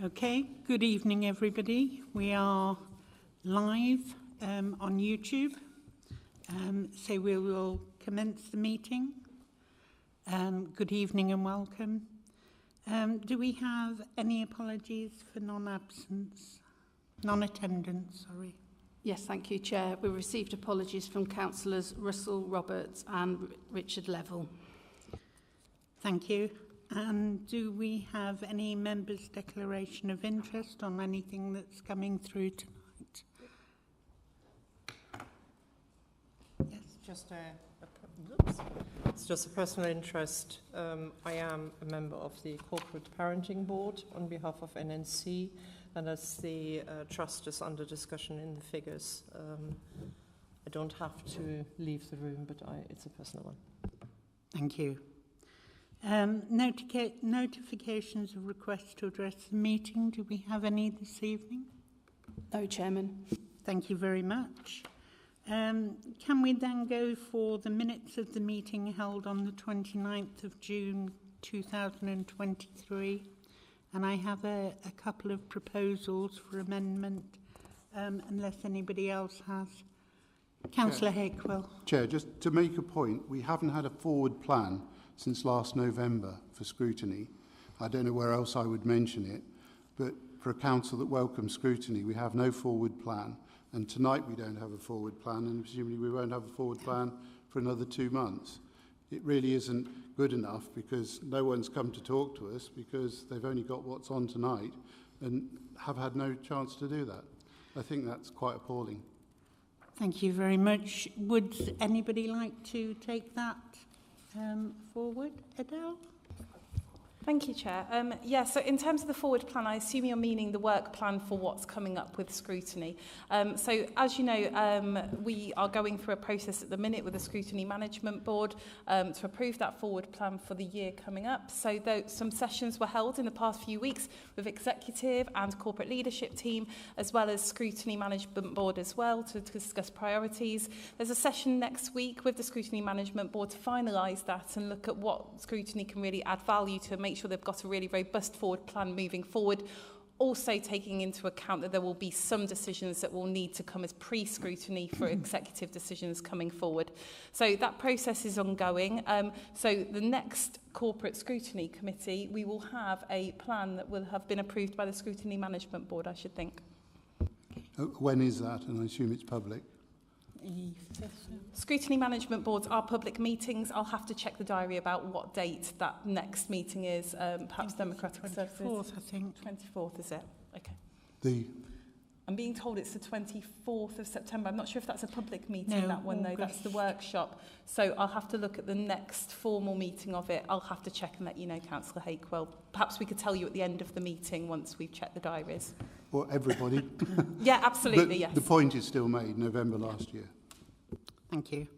Okay, good evening everybody. We are live on YouTube, so we will commence the meeting. Good evening and welcome. Do we have any apologies for non-attendance, sorry? Yes, thank you, Chair. We received apologies from Councillors Russell, Roberts and Richard Level. Thank you. And do we have any members' declaration of interest on anything that's coming through tonight? Yes. It's just a personal interest. I am a member of the Corporate Parenting Board on behalf of NNC, and as the trust is under discussion in the figures, I don't have to leave the room, but it's a personal one. Thank you. Notifications of requests to address the meeting. Do we have any this evening? No, Chairman. Thank you very much. Can we then go for the minutes of the meeting held on the 29th of June 2023? And I have a couple of proposals for amendment, unless anybody else has. Councillor Hakewell. Chair, just to make a point, we haven't had a forward plan since last November for scrutiny. I don't know where else I would mention it, but for a council that welcomes scrutiny, we have no forward plan. And tonight we don't have a forward plan, and presumably we won't have a forward plan for another 2 months. It really isn't good enough because no one's come to talk to us because they've only got what's on tonight and have had no chance to do that. I think that's quite appalling. Thank you very much. Would anybody like to take that forward? Adele? Thank you, Chair. So in terms of the forward plan, I assume you're meaning the work plan for what's coming up with scrutiny. So as you know, we are going through a process at the minute with the Scrutiny Management Board to approve that forward plan for the year coming up. So some sessions were held in the past few weeks with executive and corporate leadership team, as well as Scrutiny Management Board as well, to discuss priorities. There's a session next week with the Scrutiny Management Board to finalise that and look at what scrutiny can really add value to make sure they've got a really robust forward plan moving forward, also taking into account that there will be some decisions that will need to come as pre-scrutiny for executive decisions coming forward. So that process is ongoing. So the next Corporate Scrutiny Committee, we will have a plan that will have been approved by the Scrutiny Management Board, I should think. When is that? And I assume it's public. Scrutiny Management Boards are public meetings. I'll have to check the diary about what date that next meeting is. Perhaps Democratic Services. 24th, I think. 24th, is it? Okay. I'm being told it's the 24th of September. I'm not sure if that's a public meeting, that one, though. That's the workshop. So I'll have to look at the next formal meeting of it. I'll have to check and let you know, Councillor Hakewell. Perhaps we could tell you at the end of the meeting once we've checked the diaries. Or everybody. Yeah, absolutely, yes. The point is still made, November last year. Thank you.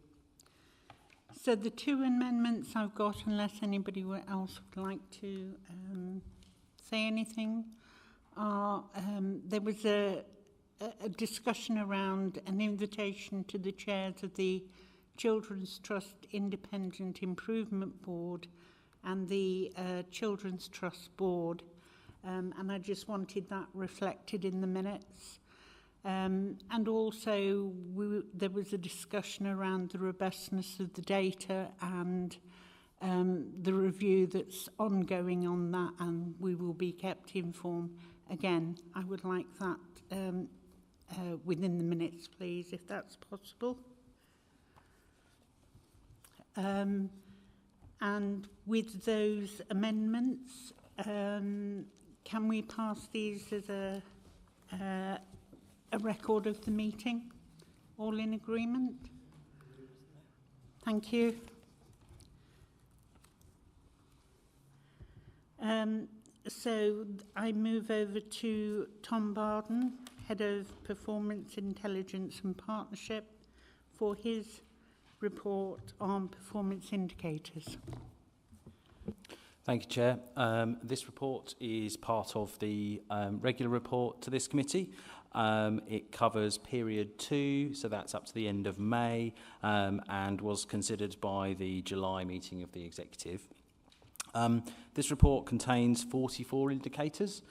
So the two amendments I've got, unless anybody else would like to say anything, are there was a discussion around an invitation to the chairs of the Children's Trust Independent Improvement Board and the Children's Trust Board. And I just wanted that reflected in the minutes. And also there was a discussion around the robustness of the data and the review that's ongoing on that, and we will be kept informed. Again, I would like that within the minutes, please, if that's possible. And with those amendments, can we pass these as a record of the meeting? All in agreement? Thank you. So I move over to Tom Barden, Head of Performance Intelligence and Partnership, for his report on performance indicators. Thank you, Chair. This report is part of the regular report to this committee. It covers period 2, so that's up to the end of May, and was considered by the July meeting of the Executive. This report contains 44 indicators,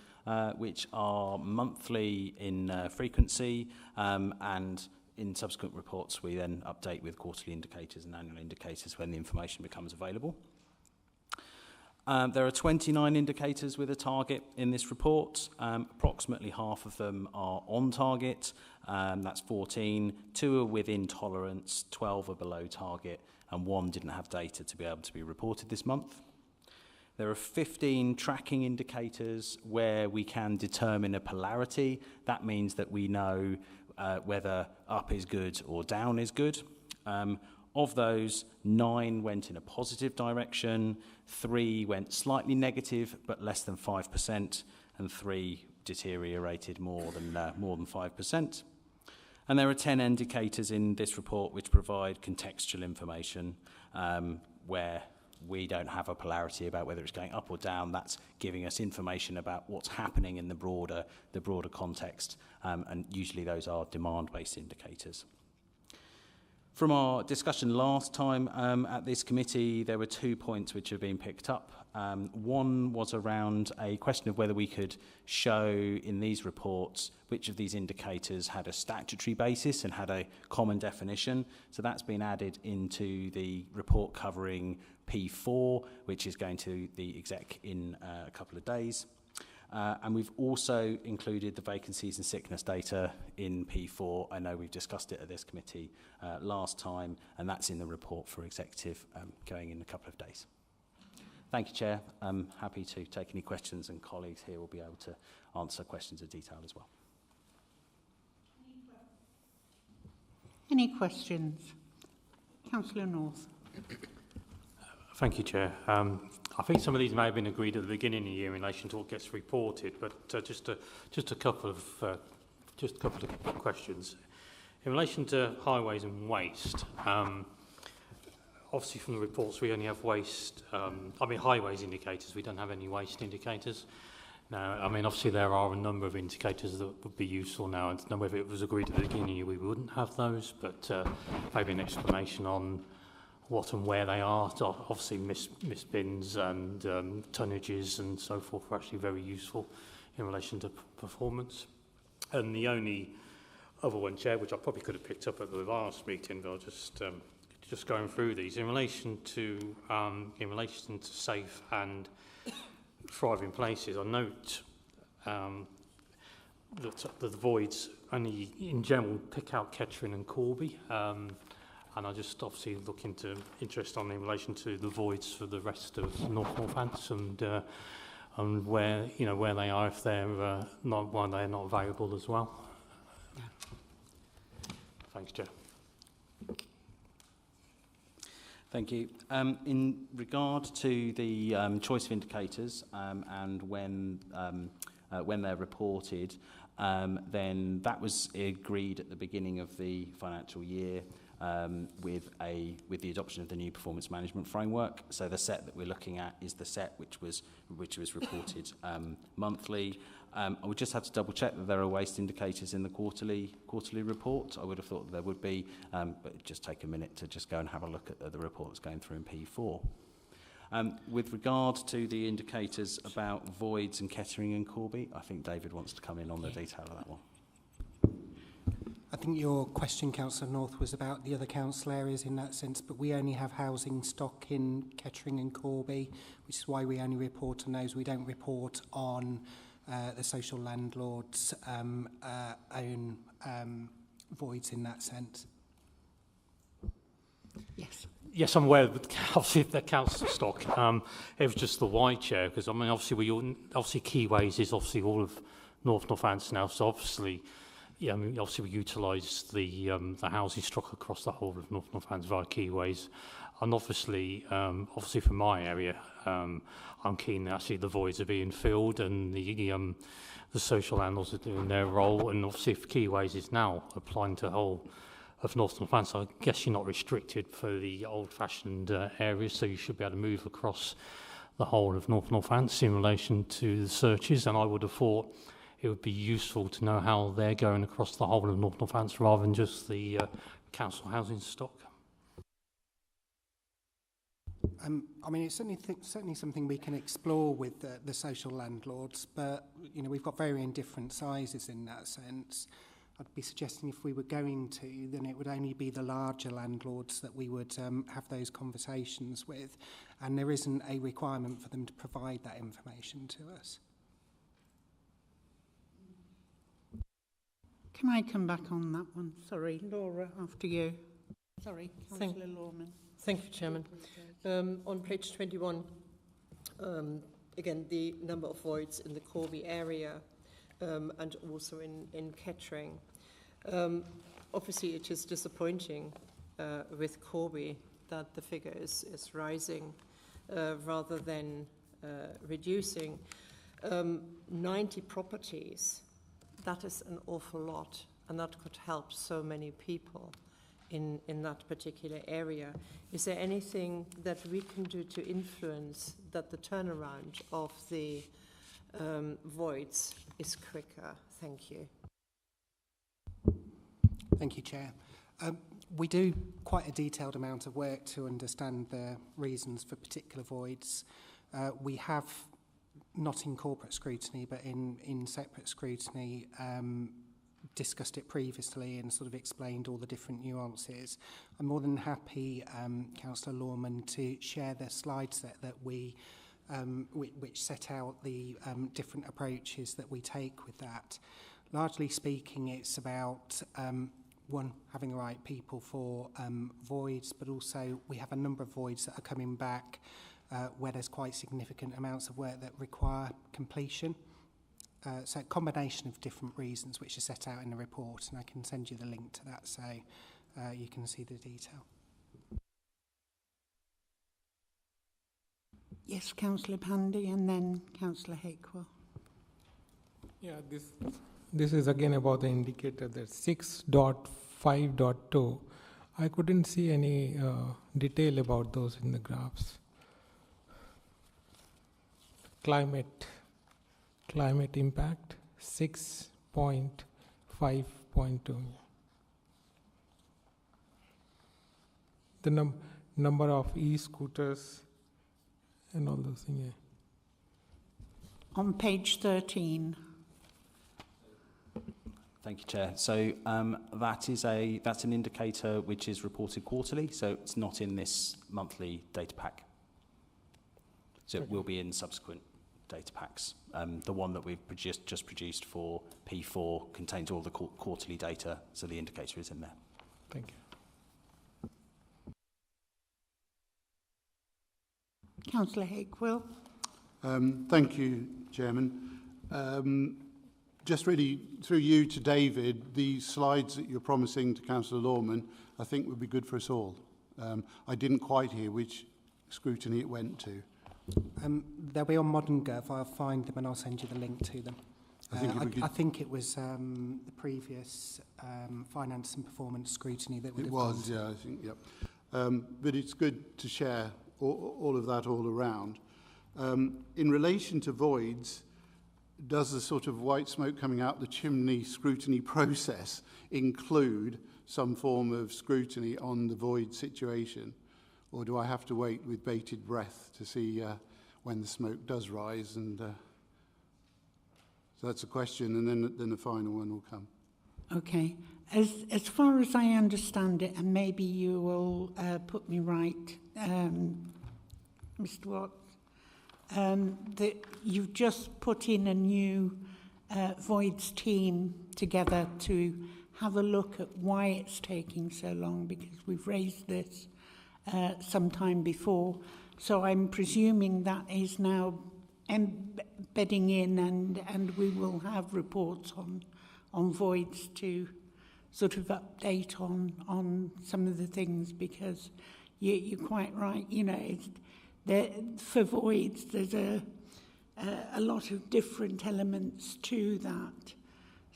which are monthly in frequency, and in subsequent reports we then update with quarterly indicators and annual indicators when the information becomes available. There are 29 indicators with a target in this report. Approximately half of them are on target. That's 14. 2 are within tolerance, 12 are below target, and 1 didn't have data to be able to be reported this month. There are 15 tracking indicators where we can determine a polarity. That means that we know whether up is good or down is good. Of those, 9 went in a positive direction, 3 went slightly negative but less than 5%, and 3 deteriorated more than 5%. And there are 10 indicators in this report which provide contextual information where we don't have a polarity about whether it's going up or down. That's giving us information about what's happening in the broader context, and usually those are demand-based indicators. From our discussion last time at this committee, there were 2 points which have been picked up. One was around a question of whether we could show in these reports which of these indicators had a statutory basis and had a common definition. So that's been added into the report covering P4, which is going to the exec in a couple of days. And we've also included the vacancies and sickness data in P4. I know we've discussed it at this committee last time, and that's in the report for executive going in a couple of days. Thank you, Chair. I'm happy to take any questions, and colleagues here will be able to answer questions in detail as well. Any questions? Councillor North. Thank you, Chair. I think some of these may have been agreed at the beginning of the year in relation to what gets reported, but just a couple of questions in relation to highways and waste. Obviously, from the reports, we only have waste. Highways indicators. We don't have any waste indicators. Now, obviously, there are a number of indicators that would be useful now. I don't know whether it was agreed at the beginning of the year we wouldn't have those, but maybe an explanation on what and where they are. So obviously, miss bins and tonnages and so forth are actually very useful in relation to performance. And the only other one, Chair, which I probably could have picked up at the last meeting, but I'll just going through these in relation to safe and thriving places. I note that the voids only in general pick out Kettering and Corby. And I just obviously look into interest in relation to the voids for the rest of Northants and where they are, if they're why they're not available as well. Thanks, Chair. Thank you. In regard to the choice of indicators and when they're reported, then that was agreed at the beginning of the financial year. With the adoption of the new performance management framework. So the set that we're looking at is the set which was reported monthly. I would just have to double check that there are waste indicators in the quarterly report. I would have thought that there would be, but just take a minute to just go and have a look at the report that's going through in P4. With regard to the indicators about voids in Kettering and Corby, I think David wants to come in on the detail of that one. I think your question, Councillor North, was about the other council areas in that sense, but we only have housing stock in Kettering and Corby, which is why we only report on those. We don't report on the social landlords' own voids in that sense. Yes. Yes, I'm aware of obviously the council stock. It was just the wide Chair, because obviously Keyways is obviously all of Northants now, so obviously. Yeah, obviously we utilise the housing stock across the whole of Northants via Keyways, and obviously for my area, I'm keen that actually the voids are being filled and the social landlords are doing their role, and obviously if Keyways is now applying to the whole of Northants, I guess you're not restricted for the old-fashioned areas, so you should be able to move across the whole of Northants in relation to the searches, and I would have thought it would be useful to know how they're going across the whole of Northants rather than just the council housing stock. I mean, it's certainly something we can explore with the social landlords, but, you know, we've got varying different sizes in that sense. I'd be suggesting if we were going to, then it would only be the larger landlords that we would have those conversations with, and there isn't a requirement for them to provide that information to us. Can I come back on that one? Sorry, Laura, after you. Sorry, Councillor Lawman. Thank you, Chairman. On page 21, again, the number of voids in the Corby area and also in Kettering. Obviously, it is disappointing with Corby that the figure is rising rather than reducing. 90 properties, that is an awful lot, and that could help so many people in that particular area. Is there anything that we can do to influence that the turnaround of the voids is quicker? Thank you. Thank you, Chair. We do quite a detailed amount of work to understand the reasons for particular voids. We have, not in corporate scrutiny, but in separate scrutiny, discussed it previously and sort of explained all the different nuances. I'm more than happy, Councillor Lawman, to share the slide set that we which set out the different approaches that we take with that. Largely speaking, it's about one, having the right people for voids, but also we have a number of voids that are coming back where there's quite significant amounts of work that require completion. So a combination of different reasons which are set out in the report, and I can send you the link to that so you can see the detail. Yes, Councillor Pandy and then Councillor Hakewell. Yeah, this is again about the indicator, that 6.5.2. I couldn't see any detail about those in the graphs. Climate impact 6.5.2. The number of e-scooters and all those things. Yeah. On page 13. Thank you, Chair. So that's an indicator which is reported quarterly, so it's not in this monthly data pack. So it will be in subsequent data packs. The one that we've just produced for P4 contains all the quarterly data, so the indicator is in there. Thank you. Councillor Hakewell. Thank you, Chairman. Just really through you to David, the slides that you're promising to Councillor Lawman, I think would be good for us all. I didn't quite hear which scrutiny it went to. They'll be on ModernGov. I'll find them and I'll send you the link to them. I think it was the previous finance and performance scrutiny that would have gone to. Yeah, I think, yep. But it's good to share all of that all around. In relation to voids, does the sort of white smoke coming out the chimney scrutiny process include some form of scrutiny on the void situation? Or do I have to wait with bated breath to see when the smoke does rise? And so that's a question, and then the final one will come. Okay. As far as I understand it, and maybe you will put me right, Mr. Watts, that you've just put in a new voids team together to have a look at why it's taking so long, because we've raised this some time before. So I'm presuming that is now bedding in, and we will have reports on voids to sort of update on some of the things, because you're quite right, you know, for voids there's a lot of different elements to that.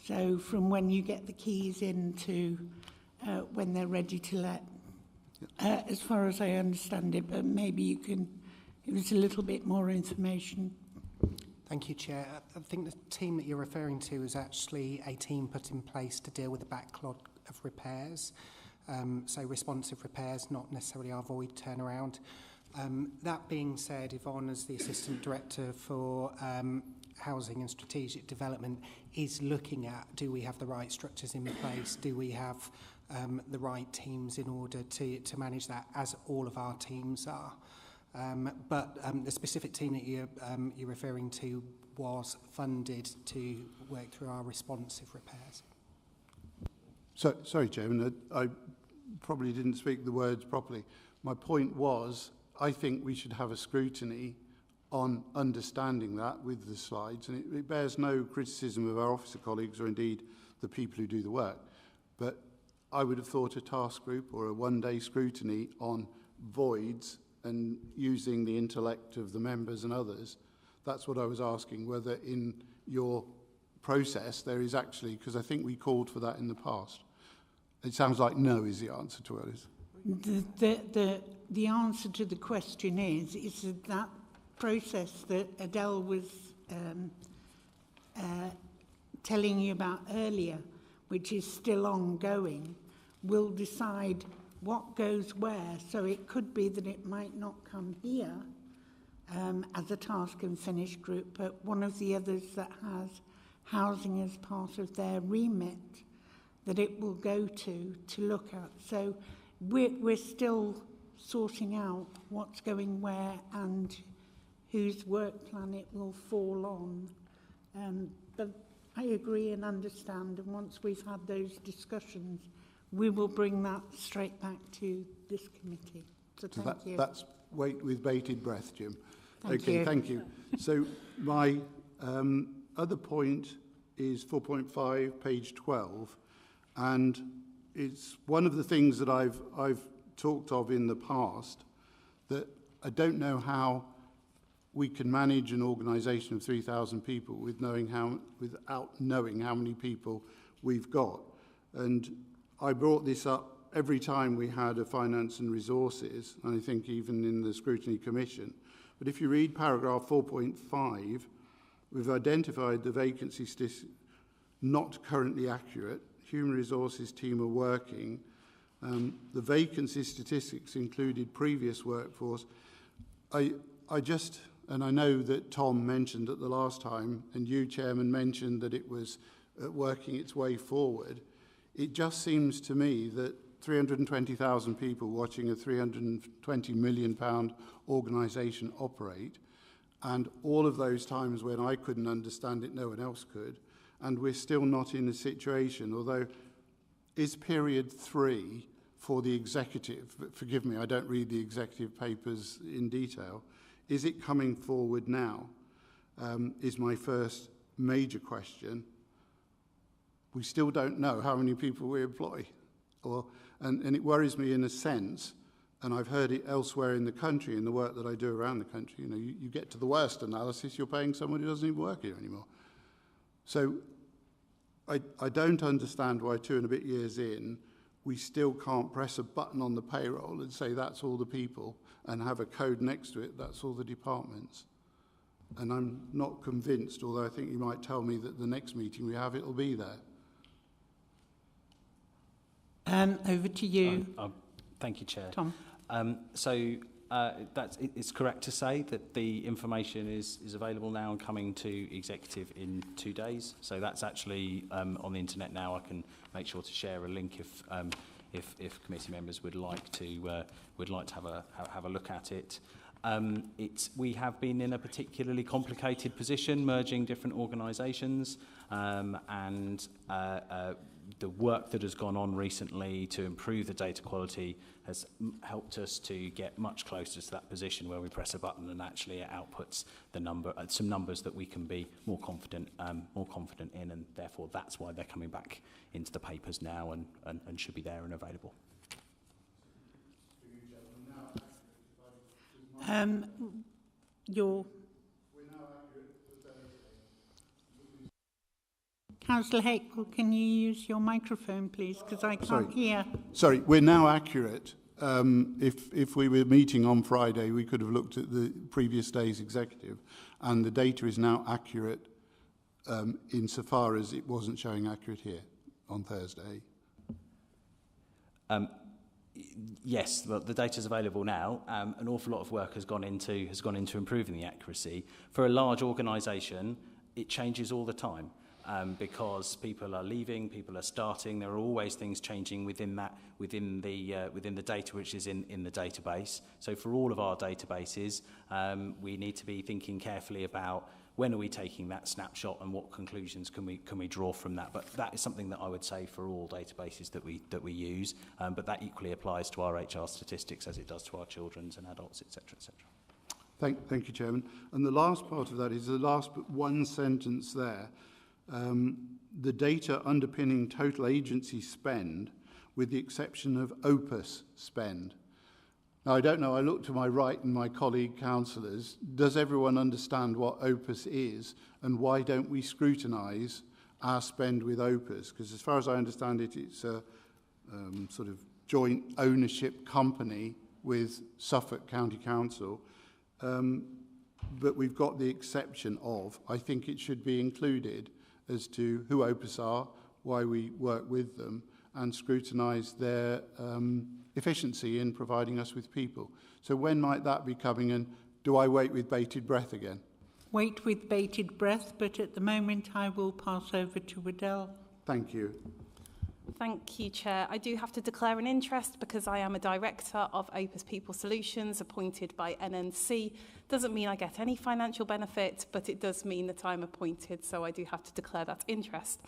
So from when you get the keys in to when they're ready to let, as far as I understand it, but maybe you can give us a little bit more information. Thank you, Chair. I think the team that you're referring to is actually a team put in place to deal with the backlog of repairs, so responsive repairs, not necessarily our void turnaround. That being said, Yvonne, as the Assistant Director for Housing and Strategic Development, is looking at, do we have the right structures in place? Do we have the right teams in order to manage that, as all of our teams are? But the specific team that you're referring to was funded to work through our responsive repairs. So, sorry, Chairman, I probably didn't speak the words properly. My point was, I think we should have a scrutiny on understanding that with the slides, and it bears no criticism of our officer colleagues or indeed the people who do the work. But I would have thought a task group or a one-day scrutiny on voids and using the intellect of the members and others, that's what I was asking, whether in your process there is actually, because I think we called for that in the past. It sounds like no is the answer to it. The answer to the question is that process that Adele was telling you about earlier, which is still ongoing, will decide what goes where. So it could be that it might not come here as a task and finish group, but one of the others that has housing as part of their remit that it will go to look at. So we're still sorting out what's going where and whose work plan it will fall on. But I agree and understand, and once we've had those discussions, we will bring that straight back to this committee. So thank you. That's wait with bated breath, Jim. Thank you. Thank you. So my other point is 4.5, page 12, and it's one of the things that I've talked of in the past, that I don't know how we can manage an organisation of 3,000 people without knowing how many people we've got. And I brought this up every time we had a finance and resources, and I think even in the Scrutiny Commission. But if you read paragraph 4.5, we've identified the vacancy statistics not currently accurate. Human resources team are working. The vacancy statistics included previous workforce. I just, and I know that Tom mentioned it the last time, and you, Chairman, mentioned that it was working its way forward. It just seems to me that 320,000 people watching a £320 million organisation operate, and all of those times when I couldn't understand it, no one else could, and we're still not in a situation, although is period 3 for the executive, but forgive me, I don't read the executive papers in detail, is it coming forward now? Is my first major question. We still don't know how many people we employ. And it worries me in a sense, and I've heard it elsewhere in the country, in the work that I do around the country, you get to the worst analysis, you're paying someone who doesn't even work here anymore. So I don't understand why 2 and a bit years in, we still can't press a button on the payroll and say that's all the people, and have a code next to it, that's all the departments. And I'm not convinced, although I think you might tell me that the next meeting we have, it'll be there. Over to you. Thank you, Chair. Tom. It's correct to say that the information is available now and coming to executive in 2 days. So that's actually on the internet now. I can make sure to share a link if committee members would like to have a look at it. We have been in a particularly complicated position, merging different organisations, and the work that has gone on recently to improve the data quality has helped us to get much closer to that position where we press a button and actually it outputs some numbers that we can be more confident in, and therefore that's why they're coming back into the papers now and should be there and available. Councillor Hake, can you use your microphone, please, because I can't hear. Sorry, we're now accurate. If we were meeting on Friday, we could have looked at the previous day's executive, and the data is now accurate insofar as it wasn't showing accurate here on Thursday. yes, the data is available now. An awful lot of work has gone into improving the accuracy. For a large organisation, it changes all the time. Because people are leaving, people are starting. There are always things changing within the data which is in the database. So for all of our databases, we need to be thinking carefully about when are we taking that snapshot and what conclusions can we draw from that. But that is something that I would say for all databases that we use. But that equally applies to our HR statistics as it does to our children's and adults, etc., etc. Thank you, Chairman. And the last part of that is the last but one sentence there. The data underpinning total agency spend with the exception of OPUS spend. Now, I don't know, I look to my right and my colleague councillors. Does everyone understand what OPUS is and why don't we scrutinise our spend with OPUS? Because as far as I understand it, it's a sort of joint ownership company with Suffolk County Council. But we've got the exception of, I think it should be included as to who OPUS are, why we work with them, and scrutinise their efficiency in providing us with people. So when might that be coming, and do I wait with bated breath again? Wait with bated breath, but at the moment I will pass over to Adele. Thank you. Thank you, Chair. I do have to declare an interest because I am a director of Opus People Solutions appointed by NNC. Doesn't mean I get any financial benefit, but it does mean that I'm appointed, so I do have to declare that interest.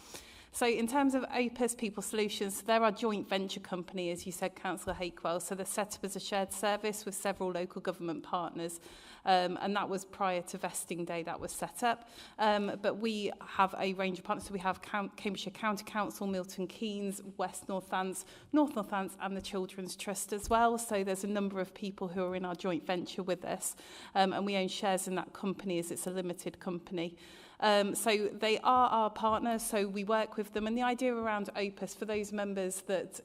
So in terms of Opus People Solutions, they're our joint venture company, as you said, Councillor Hakewell. So they're set up as a shared service with several local government partners. And that was prior to vesting day that was set up. But we have a range of partners. So we have Cambridgeshire County Council, Milton Keynes, West Northants, North Northants and the Children's Trust as well. So there's a number of people who are in our joint venture with us. And we own shares in that company as it's a limited company. So they are our partners, so we work with them. And the idea around Opus, for those members that,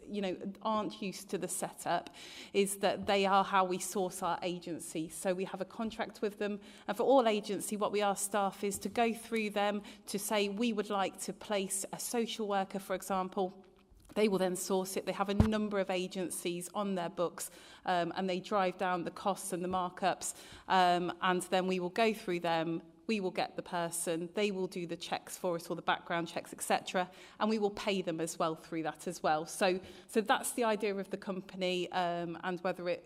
aren't used to the setup, is that they are how we source our agency. So we have a contract with them. And for all agency, what we ask staff is to go through them to say we would like to place a social worker, for example. They will then source it. They have a number of agencies on their books and they drive down the costs and the markups. And then we will go through them. We will get the person, they will do the checks for us, or the background checks, etc. And we will pay them as well through that as well. So that's the idea of the company and whether it,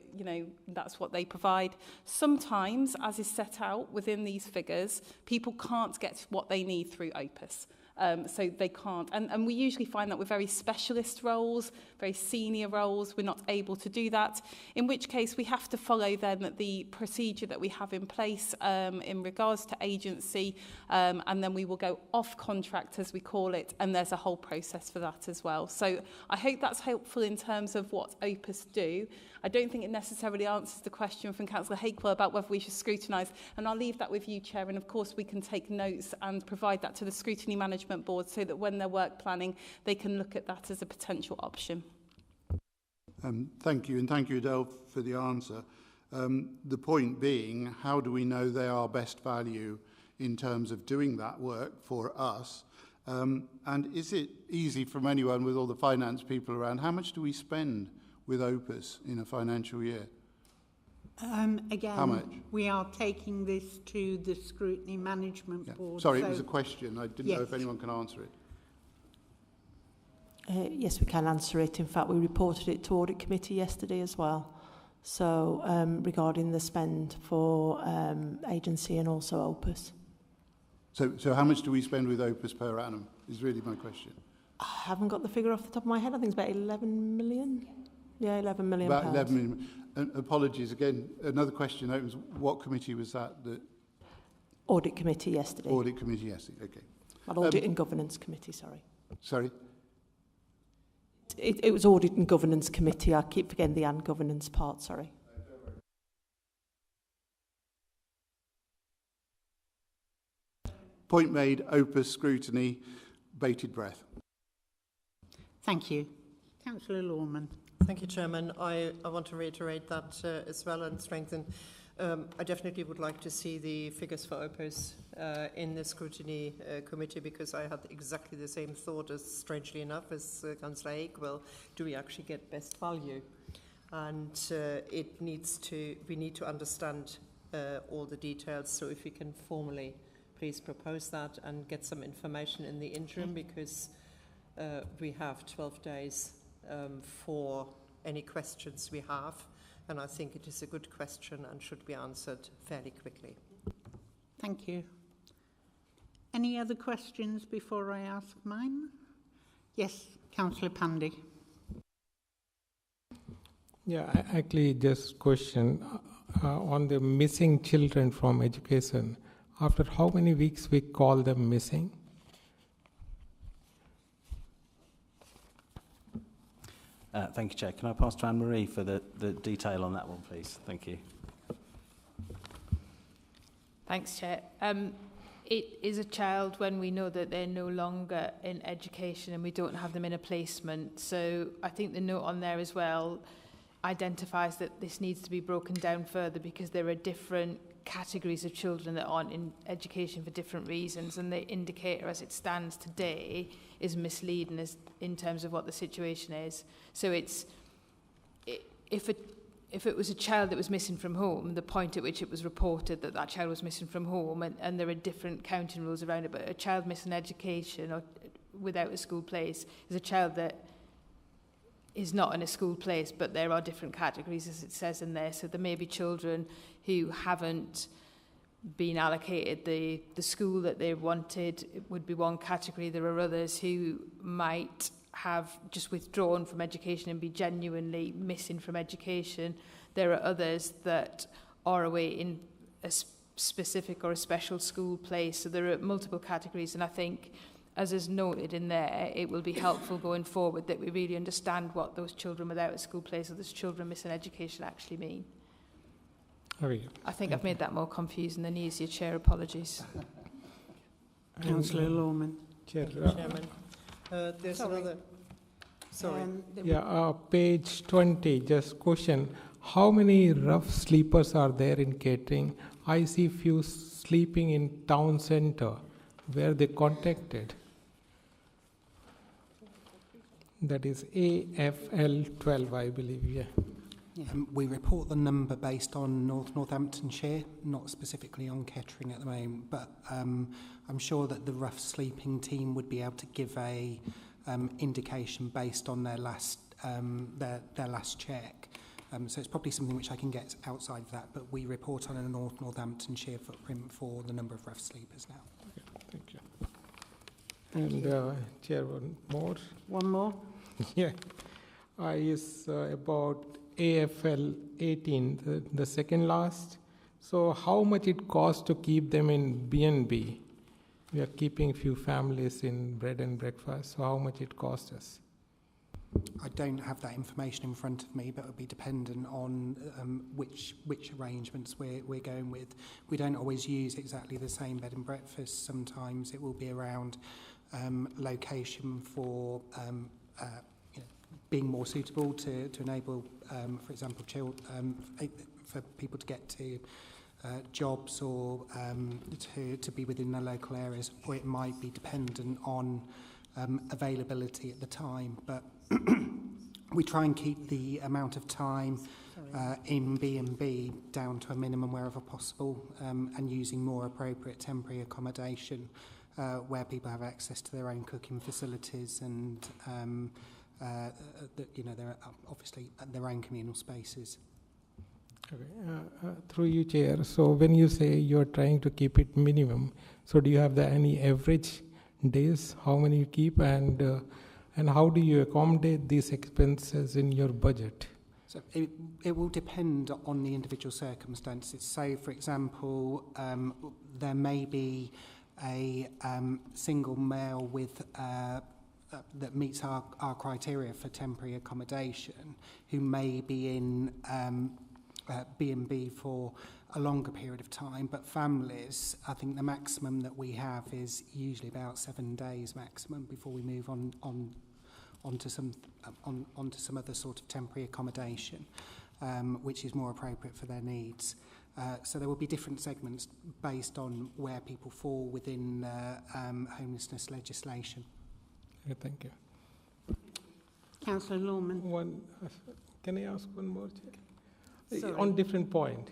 that's what they provide. Sometimes, as is set out within these figures, people can't get what they need through Opus. So they can't. And we usually find that with very specialist roles, very senior roles, we're not able to do that, in which case we have to follow then the procedure that we have in place in regards to agency, and then we will go off contract, as we call it, and there's a whole process for that as well. So I hope that's helpful in terms of what Opus do. I don't think it necessarily answers the question from Councillor Hakewell about whether we should scrutinise, and I'll leave that with you, Chair, and of course we can take notes and provide that to the Scrutiny Management Board so that when they're work planning, they can look at that as a potential option. Thank you, and thank you, Adele, for the answer. The point being, how do we know they are best value in terms of doing that work for us? And is it easy from anyone with all the finance people around? How much do we spend with Opus in a financial year? Again, how much? We are taking this to the Scrutiny Management Board. Sorry, it was a question. I didn't know if anyone can answer it. Yes, we can answer it. In fact, we reported it to Audit Committee yesterday as well. So regarding the spend for agency and also Opus. So how much do we spend with Opus per annum is really my question. I haven't got the figure off the top of my head. I think it's about 11 million. Yeah, 11 million About pounds. 11 million. And apologies again. Another question opens. What committee was that? Audit Committee yesterday. Audit Committee yesterday. Okay. Well, Audit and Governance Committee. Sorry. Sorry. It was Audit and Governance Committee. I keep forgetting the and governance part. Sorry. Point made. Opus scrutiny. Bated breath. Thank you. Councillor Lawman. Thank you, Chairman. I want to reiterate that as well and strengthen. I definitely would like to see the figures for Opus in the Scrutiny Committee, because I had exactly the same thought, as strangely enough, as Councillor Hakewell. Do we actually get best value? and we need to understand all the details. So if we can formally please propose that and get some information in the interim, because we have 12 days for any questions we have, and I think it is a good question and should be answered fairly quickly. Thank you. Any other questions before I ask mine? Yes, Councillor Pandy. Yeah, actually, just question on the missing children from education. After how many weeks we call them missing? Thank you, Chair. Can I pass to Anne-Marie for the detail on that one, please? Thank you. Thanks, Chair. It is a child when we know that they're no longer in education and we don't have them in a placement. So I think the note on there as well identifies that this needs to be broken down further, because there are different categories of children that aren't in education for different reasons, and the indicator as it stands today is misleading as in terms of what the situation is. So if it was a child that was missing from home, the point at which it was reported that that child was missing from home, and there are different counting rules around it, but a child missing education or without a school place is a child that is not in a school place, but there are different categories, as it says in there. So there may be children who haven't been allocated the school that they wanted. It would be one category. There are others who might have just withdrawn from education and be genuinely missing from education. There are others that are away in a specific or a special school place. So there are multiple categories, and I think, as is noted in there, it will be helpful going forward that we really understand what those children without a school place or those children missing education actually mean. I think I've made that more confusing than easier, Chair. Apologies. Councillor Lawman. Chairman, there's another... Sorry. Page 20, just question. How many rough sleepers are there in catering? I see few sleeping in town centre. Where they contacted? That is AFL 12, I believe, yeah. We report the number based on Northamptonshire, not specifically on Kettering at the moment, but I'm sure that the rough sleeping team would be able to give a indication based on their last check. So it's probably something which I can get outside of that, but we report on a Northamptonshire footprint for the number of rough sleepers now. Okay, thank you. And Chair, one more. One more? Yeah. Is about AFL 18, the second last. So how much it costs to keep them in B&B? We are keeping few families in bread and breakfast. So how much it costs us? I don't have that information in front of me, but it would be dependent on which arrangements we're going with. We don't always use exactly the same bed and breakfast. Sometimes it will be around location for being more suitable to enable, for example, for people to get to jobs or to be within their local areas, or it might be dependent on availability at the time. But we try and keep the amount of time in B&B down to a minimum wherever possible, and using more appropriate temporary accommodation where people have access to their own cooking facilities and there are obviously their own communal spaces. Okay. Through you, Chair. So when you say you're trying to keep it minimum, so do you have any average days, how many you keep, and how do you accommodate these expenses in your budget? So it will depend on the individual circumstances. So, for example, there may be a single male with that meets our criteria for temporary accommodation who may be in B&B for a longer period of time, but families, I think the maximum that we have is usually about 7 days maximum before we move onto some other sort of temporary accommodation, which is more appropriate for their needs. So there will be different segments based on where people fall within homelessness legislation. Okay, thank you. Councillor Lawman. Can I ask one more? Sorry. On different point.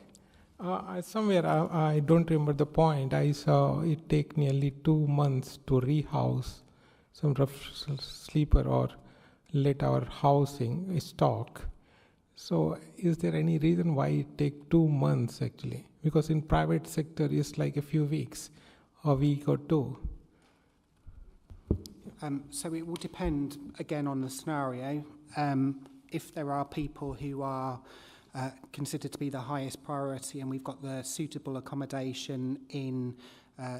Somewhere, I don't remember the point, I saw it take nearly 2 months to rehouse some rough sleeper or let our housing stock. So is there any reason why it take 2 months actually? Because in private sector, it's like a few weeks, a week or two. So it will depend, again, on the scenario. If there are people who are considered to be the highest priority and we've got the suitable accommodation in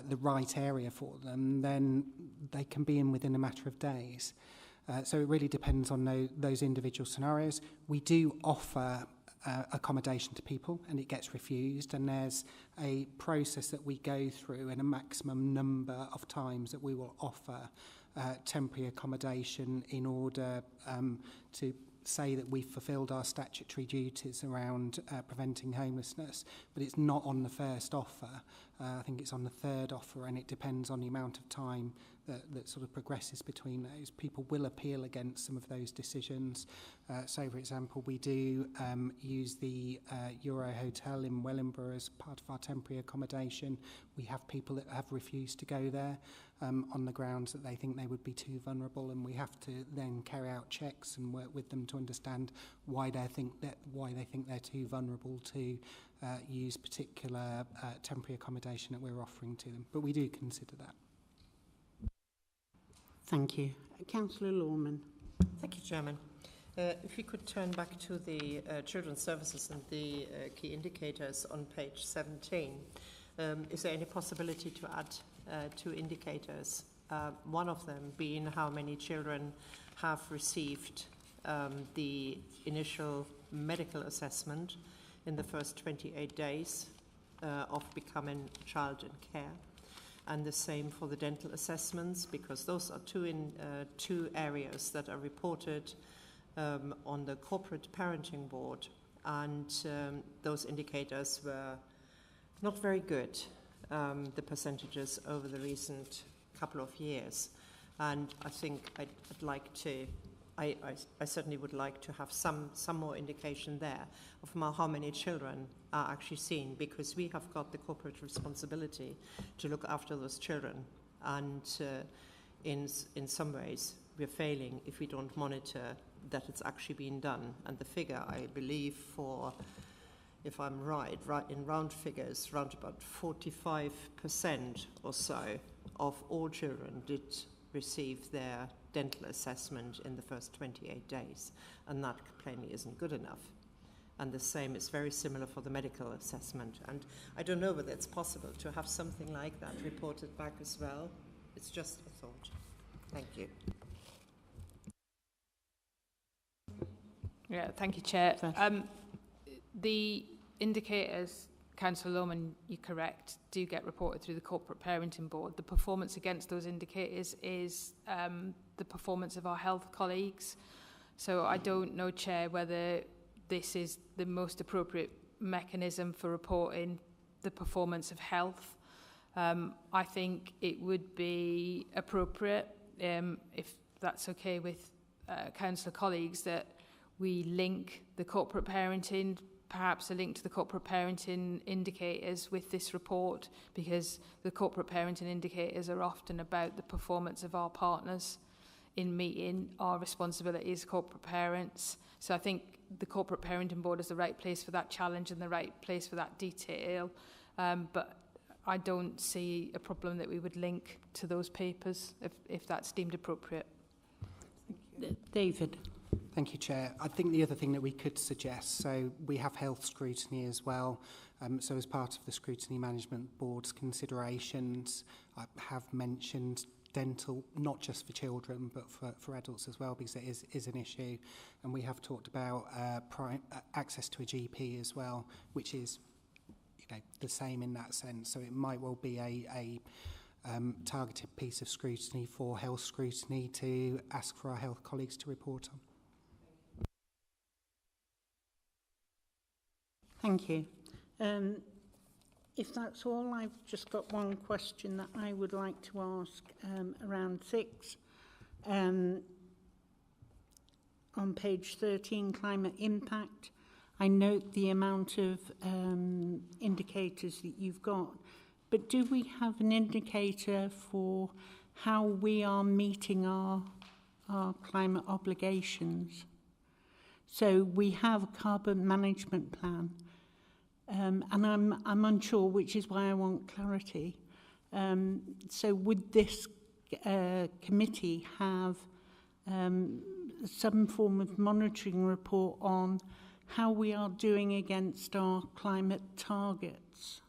the right area for them, then they can be in within a matter of days. So it really depends on those individual scenarios. We do offer accommodation to people and it gets refused, and there's a process that we go through and a maximum number of times that we will offer temporary accommodation in order to say that we've fulfilled our statutory duties around preventing homelessness, but it's not on the first offer. I think it's on the third offer, and it depends on the amount of time that sort of progresses between those. People will appeal against some of those decisions. So, for example, we do use the Euro Hotel in Wellingborough as part of our temporary accommodation. We have people that have refused to go there on the grounds that they think they would be too vulnerable, and we have to then carry out checks and work with them to understand why they think they're too vulnerable to use particular temporary accommodation that we're offering to them. But we do consider that. Thank you. Councillor Lawman. Thank you, Chairman. If we could turn back to the children's services and the key indicators on page 17, is there any possibility to add 2 indicators? One of them being how many children have received the initial medical assessment in the first 28 days of becoming a child in care. And the same for the dental assessments, because those are two areas that are reported on the corporate parenting board, and those indicators were not very good, the percentages over the recent couple of years. And I think I'd like to, I certainly would like to have some more indication there of how many children are actually seen, because we have got the corporate responsibility to look after those children, and in some ways we're failing if we don't monitor that it's actually being done. And the figure, I believe, for, if I'm right in round figures, round about 45% or so of all children did receive their dental assessment in the first 28 days, and that plainly isn't good enough. And the same is very similar for the medical assessment. And I don't know whether it's possible to have something like that reported back as well. It's just a thought. Thank you. Yeah, thank you, Chair. The indicators, Councillor Lohman, you're correct, do get reported through the Corporate Parenting Board. The performance against those indicators is the performance of our health colleagues. So I don't know, Chair, whether this is the most appropriate mechanism for reporting the performance of health. I think it would be appropriate, if that's okay with councillor colleagues, that we link the corporate parenting, perhaps a link to the corporate parenting indicators with this report, because the corporate parenting indicators are often about the performance of our partners in meeting our responsibilities as corporate parents. So I think the Corporate Parenting Board is the right place for that challenge and the right place for that detail. But I don't see a problem that we would link to those papers if that's deemed appropriate. David. Thank you, Chair. I think the other thing that we could suggest, so we have health scrutiny as well. So as part of the Scrutiny Management Board's considerations, I have mentioned dental, not just for children, but for adults as well, because it is an issue. And we have talked about access to a GP as well, which is, the same in that sense. So it might well be a targeted piece of scrutiny for health scrutiny to ask for our health colleagues to report on. Thank you. If that's all, I've just got one question that I would like to ask around 6. on page 13, climate impact. I note the amount of indicators that you've got, but do we have an indicator for how we are meeting our climate obligations? So we have a carbon management plan, and I'm unsure, which is why I want clarity. So would this committee have some form of monitoring report on how we are doing against our climate targets?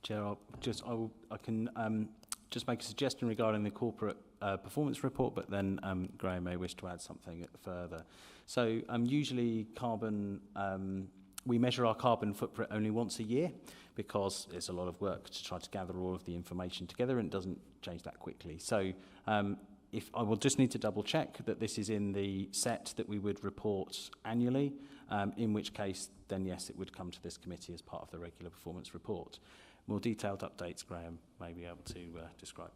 Chair, I can just make a suggestion regarding the corporate performance report, but then Graham may wish to add something further. So usually we measure our carbon footprint only once a year because it's a lot of work to try to gather all of the information together, and it doesn't change that quickly. So if I will just need to double check that this is in the set that we would report annually, in which case then yes, it would come to this committee as part of the regular performance report. More detailed updates, Graham may be able to describe.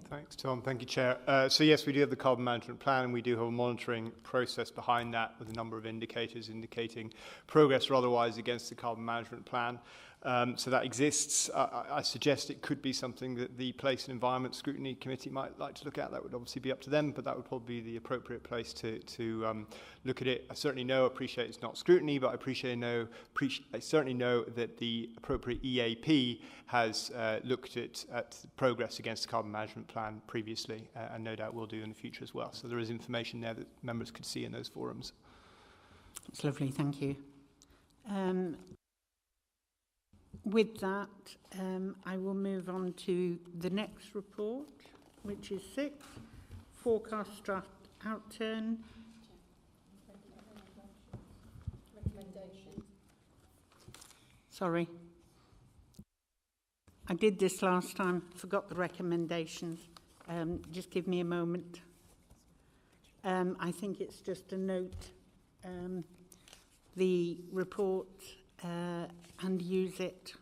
Thanks, Tom. Thank you, Chair. So yes, we do have the carbon management plan, and we do have a monitoring process behind that with a number of indicators indicating progress or otherwise against the carbon management plan. So that exists. I suggest it could be something that the Place and Environment Scrutiny Committee might like to look at. That would obviously be up to them, but that would probably be the appropriate place to look at it. I certainly appreciate it's not scrutiny, but I certainly know that the appropriate EAP has looked at progress against the carbon management plan previously, and no doubt will do in the future as well. So there is information there that members could see in those forums. That's lovely, thank you. With that, I will move on to the next report, which is 6, forecast draft outturn. Sorry. I did this last time, forgot the recommendations. Just give me a moment. I think it's just a note. The report and use it.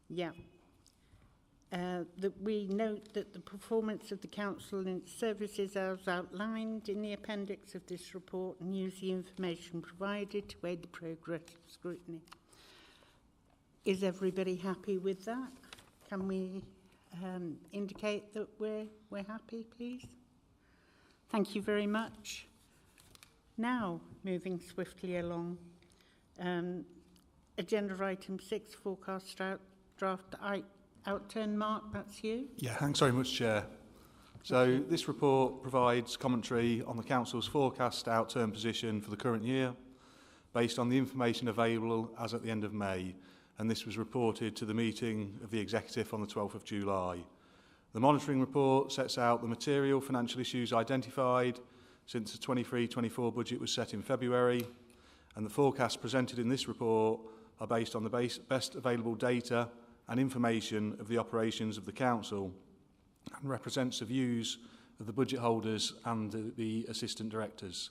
Yeah. That we note that the performance of the Council and its services as outlined in the appendix of this report, and use the information provided to aid the progress of scrutiny. Is everybody happy with that? Can we indicate that we're happy, please? Thank you very much. Now, moving swiftly along, agenda item 6, forecast draft outturn. Mark, that's you. Yeah, thanks very much, Chair. So this report provides commentary on the Council's forecast outturn position for the current year based on the information available as at the end of May, and this was reported to the meeting of the Executive on the 12th of July. The monitoring report sets out the material financial issues identified since the 23-24 budget was set in February, and the forecasts presented in this report are based on the best available data and information of the operations of the Council and represents the views of the budget holders and the Assistant Directors.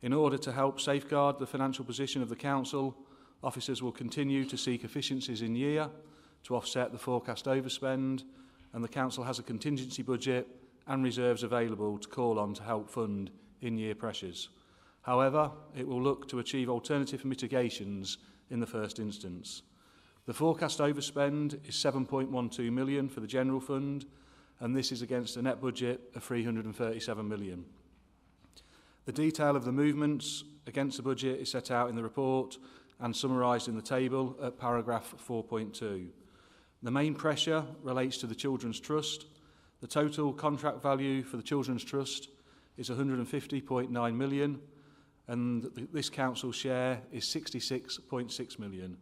In order to help safeguard the financial position of the Council, officers will continue to seek efficiencies in year to offset the forecast overspend, and the Council has a contingency budget and reserves available to call on to help fund in-year pressures. However, it will look to achieve alternative mitigations in the first instance. The forecast overspend is 7.12 million for the General Fund, and this is against a net budget of 337 million. The detail of the movements against the budget is set out in the report and summarised in the table at paragraph 4.2. The main pressure relates to the Children's Trust. The total contract value for the Children's Trust is 150.9 million, and this Council's share is 66.6 million.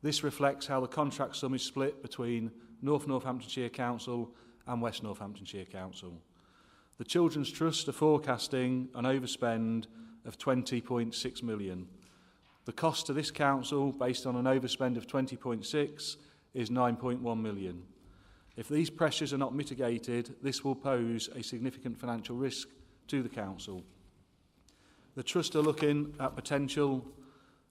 This reflects how the contract sum is split between North Northamptonshire Council and West Northamptonshire Council. The Children's Trust are forecasting an overspend of 20.6 million. The cost to this council, based on an overspend of 20.6, is 9.1 million. If these pressures are not mitigated, this will pose a significant financial risk to the council. The Trust are looking at potential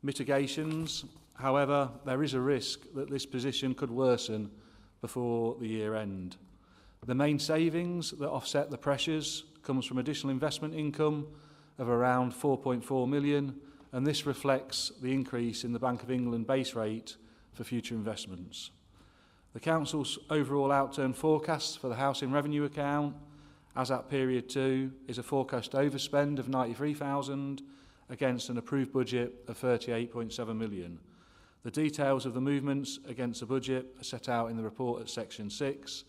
mitigations. However, there is a risk that this position could worsen before the year end. The main savings that offset the pressures comes from additional investment income of around 4.4 million, and this reflects the increase in the Bank of England base rate for future investments. The Council's overall outturn forecast for the housing revenue account, as at period 2, is a forecast overspend of 93,000 against an approved budget of 38.7 million. The details of the movements against the budget are set out in the report at section 6,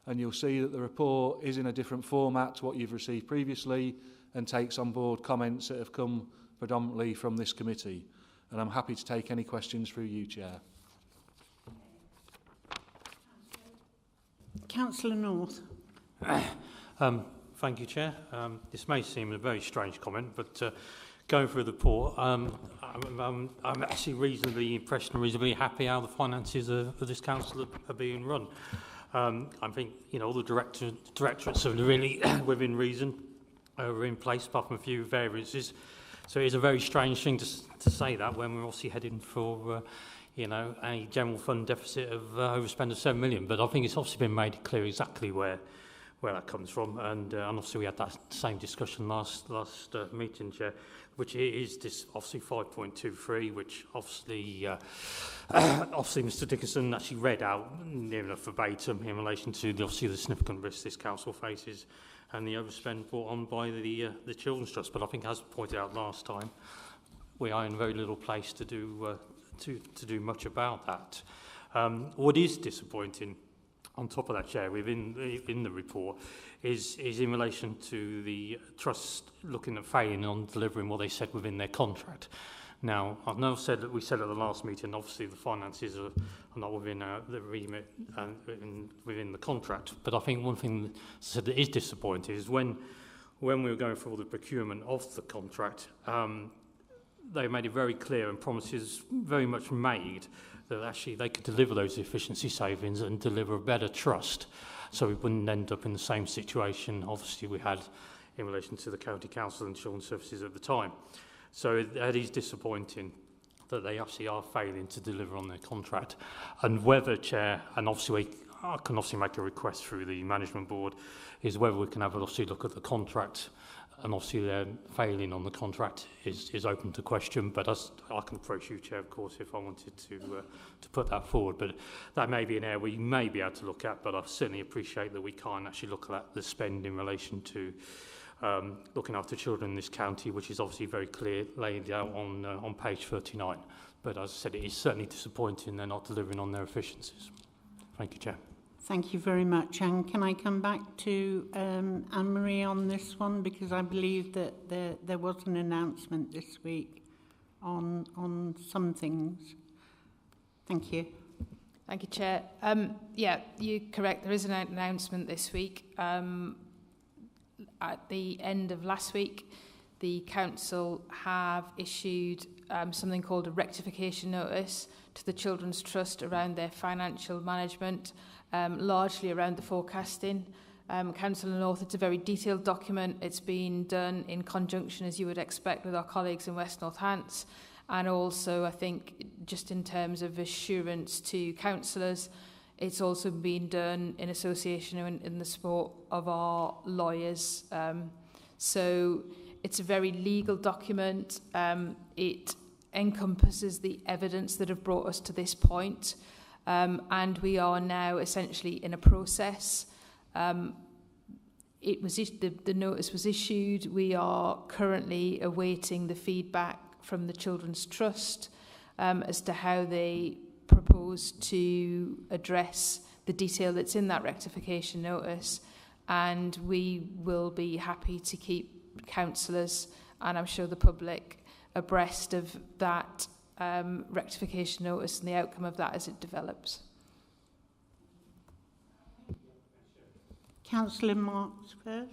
and you'll see that the report is in a different format to what you've received previously and takes on board comments that have come predominantly from this committee. And I'm happy to take any questions through you, Chair. Councillor North. Thank you, Chair. This may seem a very strange comment, but going through the report, I'm actually reasonably impressed and reasonably happy how the finances of this council are being run. I think, all the directorates are really within reason, are in place, apart from a few variances. So it's a very strange thing to say that when we're obviously heading for, a general fund deficit of overspend of 7 million. But I think it's obviously been made clear exactly where that comes from. And obviously we had that same discussion last meeting, Chair, which is this obviously 5.23, which obviously Mr Dickinson actually read out near enough verbatim in relation to the significant risks this council faces and the overspend brought on by the Children's Trust. But I think, as pointed out last time, we are in very little place to do much about that. What is disappointing, on top of that, Chair, within the report, is in relation to the Trust looking at failing on delivering what they said within their contract. Now, I've now said that we said at the last meeting, obviously the finances are not within the remit and within the contract. But I think one thing that is disappointing is when we were going through all the procurement of the contract, they made it very clear and promises very much made that actually they could deliver those efficiency savings and deliver a better trust, so we wouldn't end up in the same situation obviously we had in relation to the County Council and Children's Services at the time. So that is disappointing that they actually are failing to deliver on their contract. And whether, Chair, and obviously I can obviously make a request through the management board, is whether we can have obviously look at the contract, and obviously they're failing on the contract is open to question. But I can approach you, Chair, of course, if I wanted to put that forward. But that may be an area we may be able to look at, but I certainly appreciate that we can't actually look at the spend in relation to looking after children in this county, which is obviously very clear, laid out on page 39. But as I said, it is certainly disappointing they're not delivering on their efficiencies. Thank you, Chair. Thank you very much. And can I come back to Anne-Marie on this one? Because I believe that there was an announcement this week on some things. Thank you. Thank you, Chair. Yeah, you're correct. There is an announcement this week. At the end of last week, the Council have issued something called a rectification notice to the Children's Trust around their financial management, largely around the forecasting. Councillor North, it's a very detailed document. It's been done in conjunction, as you would expect, with our colleagues in West North Hants. And also, I think, just in terms of assurance to councillors, it's also been done in association in the support of our lawyers. So it's a very legal document. It encompasses the evidence that have brought us to this point. And we are now essentially in a process. The notice was issued. We are currently awaiting the feedback from the Children's Trust as to how they propose to address the detail that's in that rectification notice, and we will be happy to keep councillors and I'm sure the public abreast of that rectification notice and the outcome of that as it develops. Councillor Marks first.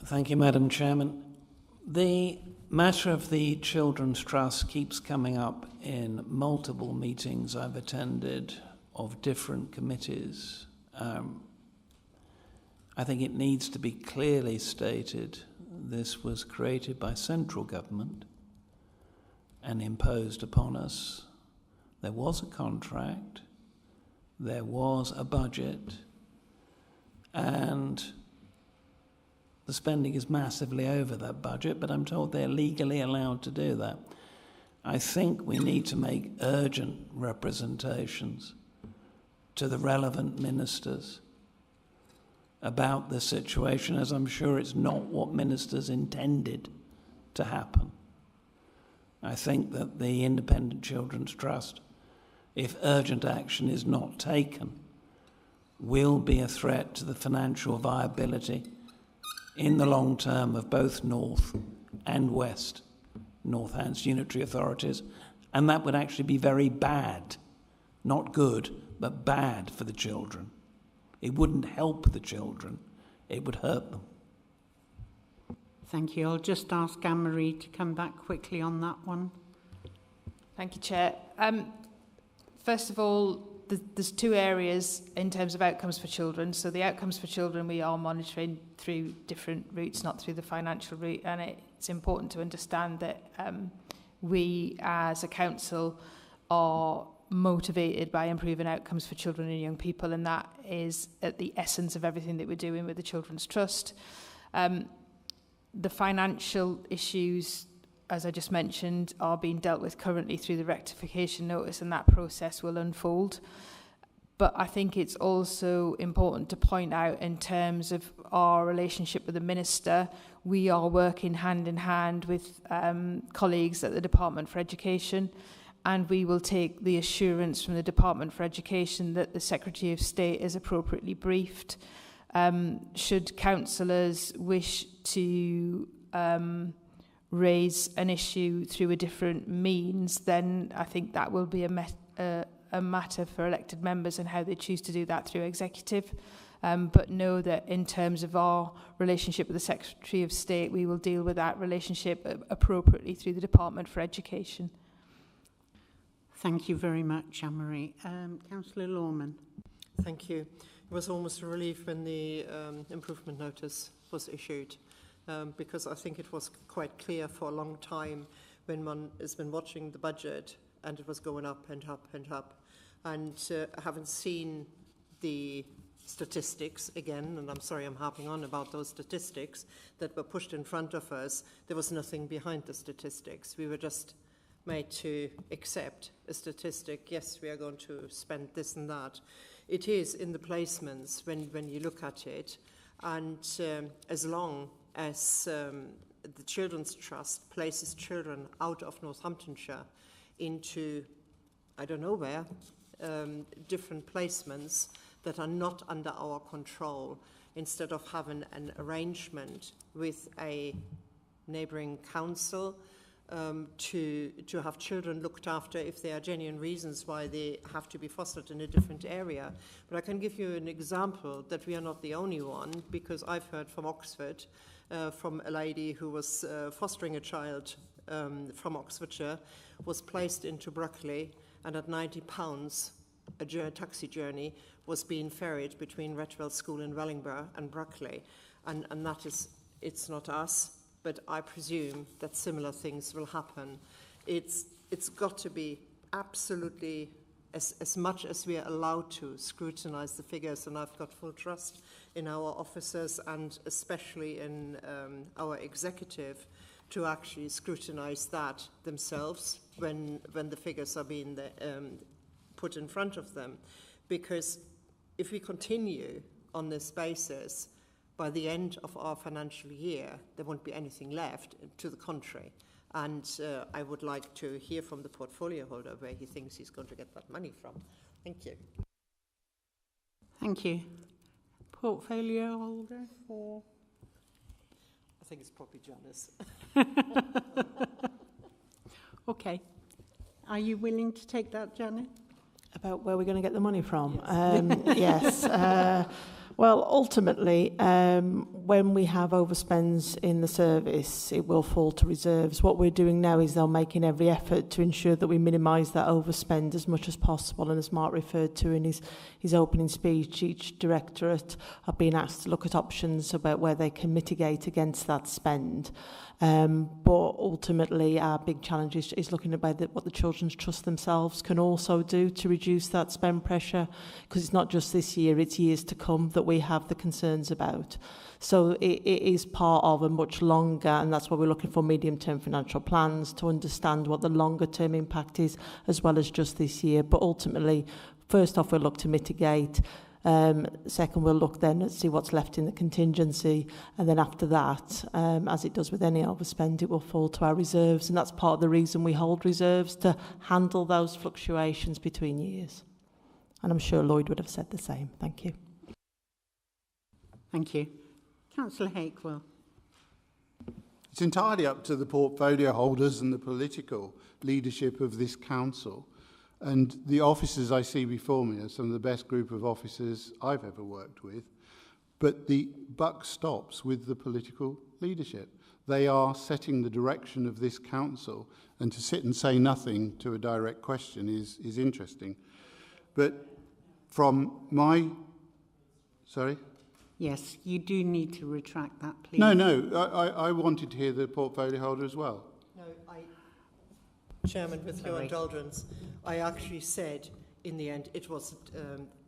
Thank you, Madam Chairman. The matter of the Children's Trust keeps coming up in multiple meetings I've attended of different committees. I think it needs to be clearly stated this was created by central government and imposed upon us. There was a contract, there was a budget, and the spending is massively over that budget, but I'm told they're legally allowed to do that. I think we need to make urgent representations to the relevant ministers about the situation, as I'm sure it's not what ministers intended to happen. I think that the Independent Children's Trust, if urgent action is not taken, will be a threat to the financial viability in the long term of both North and West Northants unitary authorities, and that would actually be very bad, not good, but bad for the children. It wouldn't help the children, it would hurt them. Thank you. I'll just ask Anne-Marie to come back quickly on that one. Thank you, Chair. First of all, there's two areas in terms of outcomes for children. So the outcomes for children we are monitoring through different routes, not through the financial route, and it's important to understand that we as a council are motivated by improving outcomes for children and young people, and that is at the essence of everything that we're doing with the Children's Trust. The financial issues, as I just mentioned, are being dealt with currently through the rectification notice, and that process will unfold. But I think it's also important to point out, in terms of our relationship with the Minister, we are working hand in hand with colleagues at the Department for Education, and we will take the assurance from the Department for Education that the Secretary of State is appropriately briefed. Should councillors wish to raise an issue through a different means, then I think that will be a matter for elected members and how they choose to do that through executive. But know that in terms of our relationship with the Secretary of State, we will deal with that relationship appropriately through the Department for Education. Thank you very much, Anne-Marie. Councillor Lorman. Thank you. It was almost a relief when the improvement notice was issued, because I think it was quite clear for a long time when one has been watching the budget and it was going up and up and up. And I haven't seen the statistics again, and I'm sorry I'm harping on about those statistics that were pushed in front of us. There was nothing behind the statistics. We were just made to accept a statistic. Yes, we are going to spend this and that. It is in the placements when you look at it, and as long as the Children's Trust places children out of Northamptonshire into, I don't know where, different placements that are not under our control, instead of having an arrangement with a neighbouring council to have children looked after if there are genuine reasons why they have to be fostered in a different area. But I can give you an example that we are not the only one, because I've heard from Oxford, from a lady who was fostering a child from Oxfordshire, was placed into Brockley, and at £90 a taxi journey was being ferried between Retwell School in Wellingborough and Brockley. And that is, it's not us, but I presume that similar things will happen. It's got to be absolutely, as much as we are allowed to, scrutinise the figures, and I've got full trust in our officers and especially in our executive to actually scrutinise that themselves when the figures are being put in front of them. Because if we continue on this basis, by the end of our financial year, there won't be anything left, to the contrary. And I would like to hear from the portfolio holder where he thinks he's going to get that money from. Thank you. Thank you. Portfolio holder for... I think it's probably Janice. Okay. Are you willing to take that, Janet? About where we're going to get the money from? Yes. Well, ultimately, when we have overspends in the service, it will fall to reserves. What we're doing now is they're making every effort to ensure that we minimise that overspend as much as possible. And as Mark referred to in his opening speech, each directorate have been asked to look at options about where they can mitigate against that spend. But ultimately, our big challenge is looking at what the Children's Trust themselves can also do to reduce that spend pressure, because it's not just this year, it's years to come that we have the concerns about. So it is part of a much longer, and that's why we're looking for medium-term financial plans to understand what the longer-term impact is, as well as just this year. But ultimately, first off, we'll look to mitigate. Second, we'll look then at see what's left in the contingency, and then after that, as it does with any overspend, it will fall to our reserves, and that's part of the reason we hold reserves, to handle those fluctuations between years. And I'm sure Lloyd would have said the same. Thank you. Thank you. Councillor Hakewell. It's entirely up to the portfolio holders and the political leadership of this council. And the officers I see before me are some of the best group of officers I've ever worked with. But the buck stops with the political leadership. They are setting the direction of this council, and to sit and say nothing to a direct question is interesting. But from my... Sorry? Yes, you do need to retract that, please. No, I wanted to hear the portfolio holder as well. No, Chairman, with your indulgence, I actually said in the end it was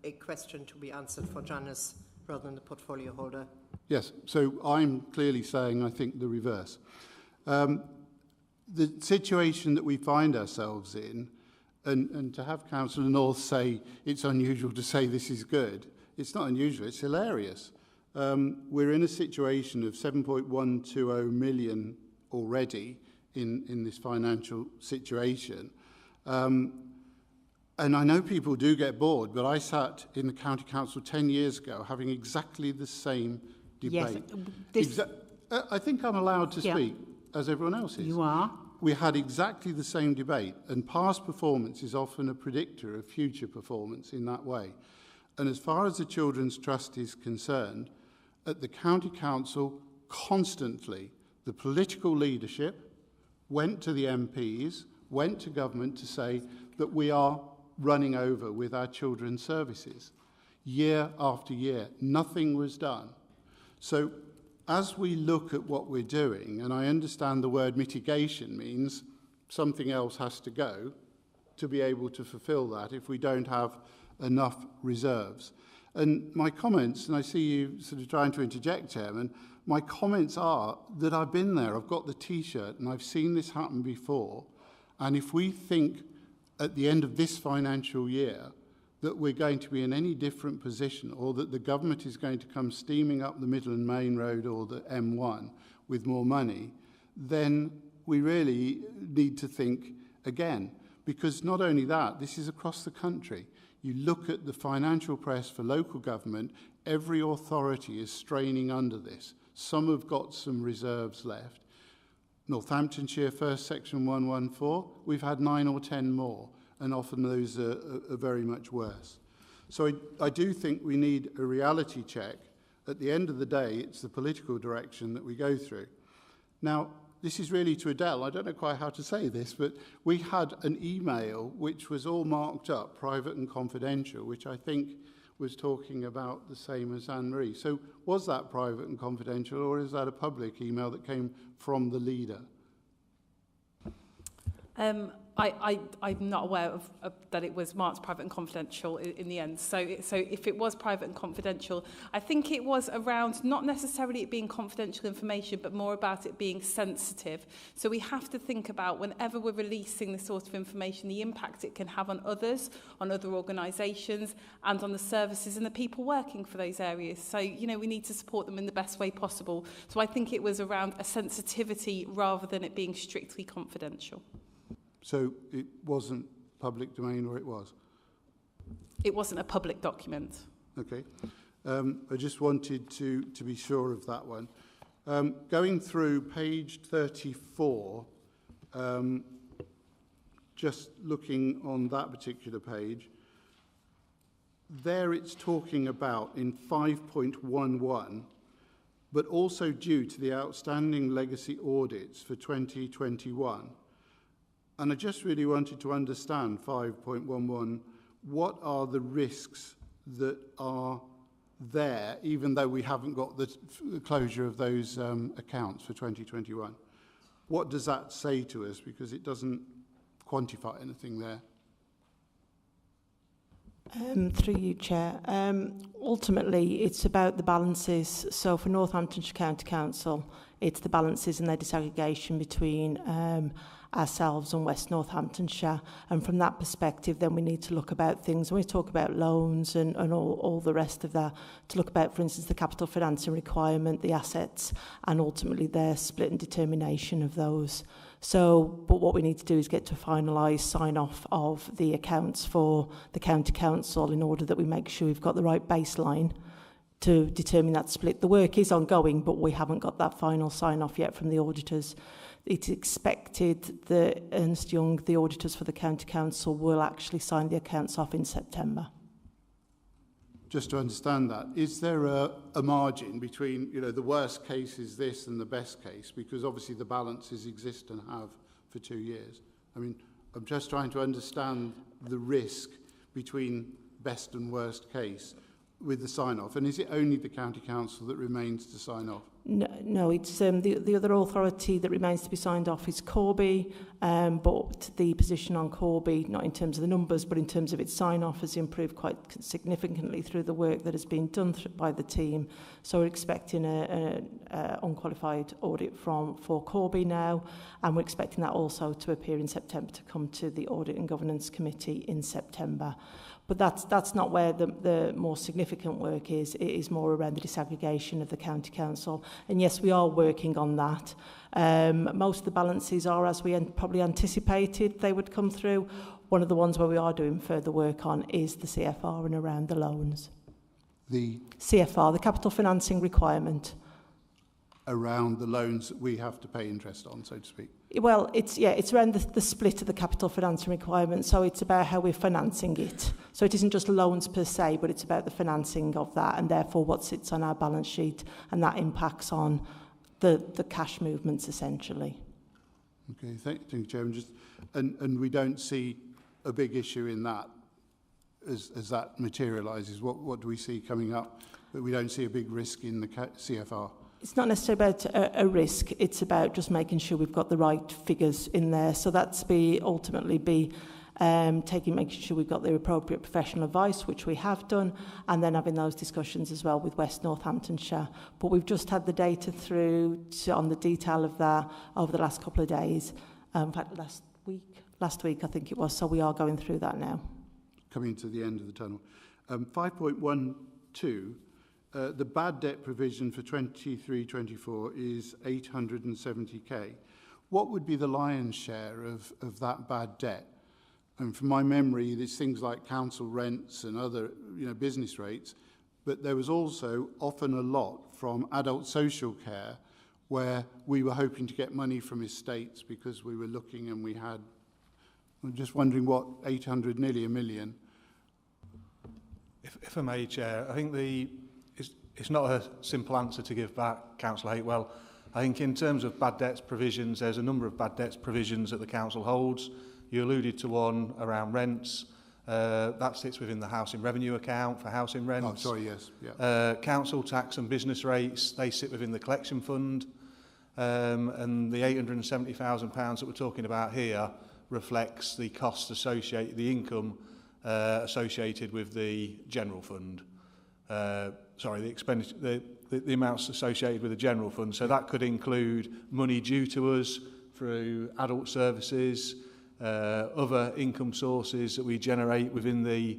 a question to be answered for Janice rather than the portfolio holder. Yes, so I'm clearly saying I think the reverse. The situation that we find ourselves in, and to have Councillor North say it's unusual to say this is good, it's not unusual, it's hilarious. We're in a situation of 7.120 million already in this financial situation. And I know people do get bored, but I sat in the County Council 10 years ago having exactly the same debate. Yes, I think I'm allowed to speak, as everyone else is. You are. We had exactly the same debate, and past performance is often a predictor of future performance in that way. And as far as the Children's Trust is concerned, at the County Council, constantly, the political leadership went to the MPs, went to government to say that we are running over with our children's services. Year after year, nothing was done. So as we look at what we're doing, and I understand the word mitigation means something else has to go to be able to fulfill that if we don't have enough reserves. And my comments, and I see you sort of trying to interject, Chairman, my comments are that I've been there, I've got the T-shirt, and I've seen this happen before. And if we think at the end of this financial year that we're going to be in any different position, or that the government is going to come steaming up the Midland Main Road or the M1 with more money, then we really need to think again. Because not only that, this is across the country. You look at the financial press for local government, every authority is straining under this. Some have got some reserves left. Northamptonshire, first section 114, we've had 9 or 10 more, and often those are very much worse. So I do think we need a reality check. At the end of the day, it's the political direction that we go through. Now, this is really to Adele. I don't know quite how to say this, but we had an email which was all marked up, private and confidential, which I think was talking about the same as Anne-Marie. So was that private and confidential, or is that a public email that came from the leader? I'm not aware of that it was marked private and confidential in the end. So if it was private and confidential, I think it was around not necessarily it being confidential information, but more about it being sensitive. So we have to think about whenever we're releasing this sort of information, the impact it can have on others, on other organisations, and on the services and the people working for those areas. So, you know, we need to support them in the best way possible. So I think it was around a sensitivity rather than it being strictly confidential. So it wasn't public domain, or it was? It wasn't a public document. Okay. I just wanted to be sure of that one. Going through page 34, just looking on that particular page, there it's talking about in 5.11, but also due to the outstanding legacy audits for 2021. And I just really wanted to understand 5.11, what are the risks that are there, even though we haven't got the closure of those accounts for 2021? what does that say to us? Because it doesn't quantify anything there. Through you, Chair. Ultimately, it's about the balances. So for Northamptonshire County Council, it's the balances and their disaggregation between ourselves and West Northamptonshire. And from that perspective, then we need to look about things. When we talk about loans and all the rest of that, to look about, for instance, the capital financing requirement, the assets, and ultimately their split and determination of those. So, but what we need to do is get to a finalised sign-off of the accounts for the County Council in order that we make sure we've got the right baseline to determine that split. The work is ongoing, but we haven't got that final sign-off yet from the auditors. It's expected that Ernst Young, the auditors for the County Council, will actually sign the accounts off in September. Just to understand that, is there a margin between, you know, the worst case is this and the best case? Because obviously the balances exist and have for 2 years. I mean, I'm just trying to understand the risk between best and worst case with the sign-off. And is it only the County Council that remains to sign off? No, it's the other authority that remains to be signed off is Corby, but the position on Corby, not in terms of the numbers, but in terms of its sign-off, has improved quite significantly through the work that has been done by the team. So we're expecting an unqualified audit for Corby now, and we're expecting that also to appear in September, to come to the Audit and Governance Committee in September. But that's not where the more significant work is. It is more around the disaggregation of the County Council. And yes, we are working on that. Most of the balances are, as we probably anticipated, they would come through. One of the ones where we are doing further work on is the CFR and around the loans. The CFR, the capital financing requirement. Around the loans that we have to pay interest on, so to speak. Well, it's around the split of the capital financing requirement, so it's about how we're financing it. So it isn't just loans per se, but it's about the financing of that, and therefore what sits on our balance sheet, and that impacts on the cash movements essentially. Okay, thank you, Chairman. And we don't see a big issue in that as that materialises. What do we see coming up? But we don't see a big risk in the CFR. It's not necessarily about a risk, it's about just making sure we've got the right figures in there. So that's ultimately making sure we've got the appropriate professional advice, which we have done, and then having those discussions as well with West Northamptonshire. But we've just had the data through on the detail of that over the last couple of days. In fact, last week I think it was, so we are going through that now. Coming to the end of the tunnel. 5.12, the bad debt provision for 23-24 is 870k. What would be the lion's share of that bad debt? And from my memory, there's things like council rents and other business rates, but there was also often a lot from adult social care where we were hoping to get money from estates because we were looking and we had. I'm just wondering what 800, nearly a million. If I may, Chair, I think it's not a simple answer to give back, Councillor Hatewell. I think in terms of bad debts provisions, there's a number of bad debts provisions that the council holds. You alluded to one around rents. That sits within the housing revenue account for housing rents. Oh, sorry, yes. Yeah. Council tax and business rates, they sit within the collection fund. And the £870,000 that we're talking about here reflects the costs associated, the income associated with the general fund. The expenditure, the amounts associated with the general fund. So that could include money due to us through adult services, other income sources that we generate within the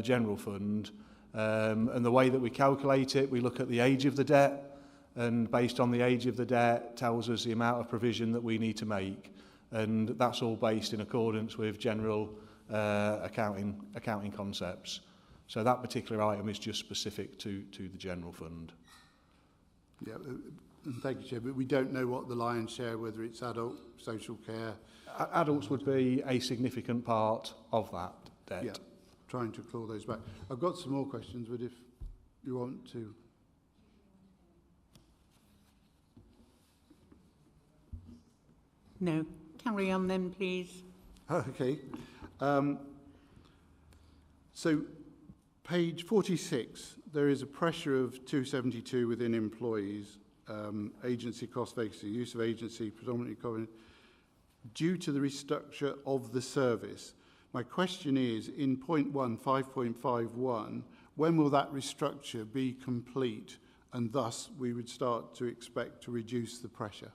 general fund. And the way that we calculate it, we look at the age of the debt, and based on the age of the debt tells us the amount of provision that we need to make. And that's all based in accordance with general accounting concepts. So that particular item is just specific to the general fund. Yeah, thank you, Chair. But we don't know what the lion's share, whether it's adult, social care. Adults would be a significant part of that debt. Yeah, trying to claw those back. I've got some more questions, but if you want to. No. Carry on then, please. Okay. So, page 46, there is a pressure of 272 within employees. agency cost vacancy, use of agency predominantly covered due to the restructure of the service. My question is, in point 1, 5.51, when will that restructure be complete, and thus we would start to expect to reduce the pressure?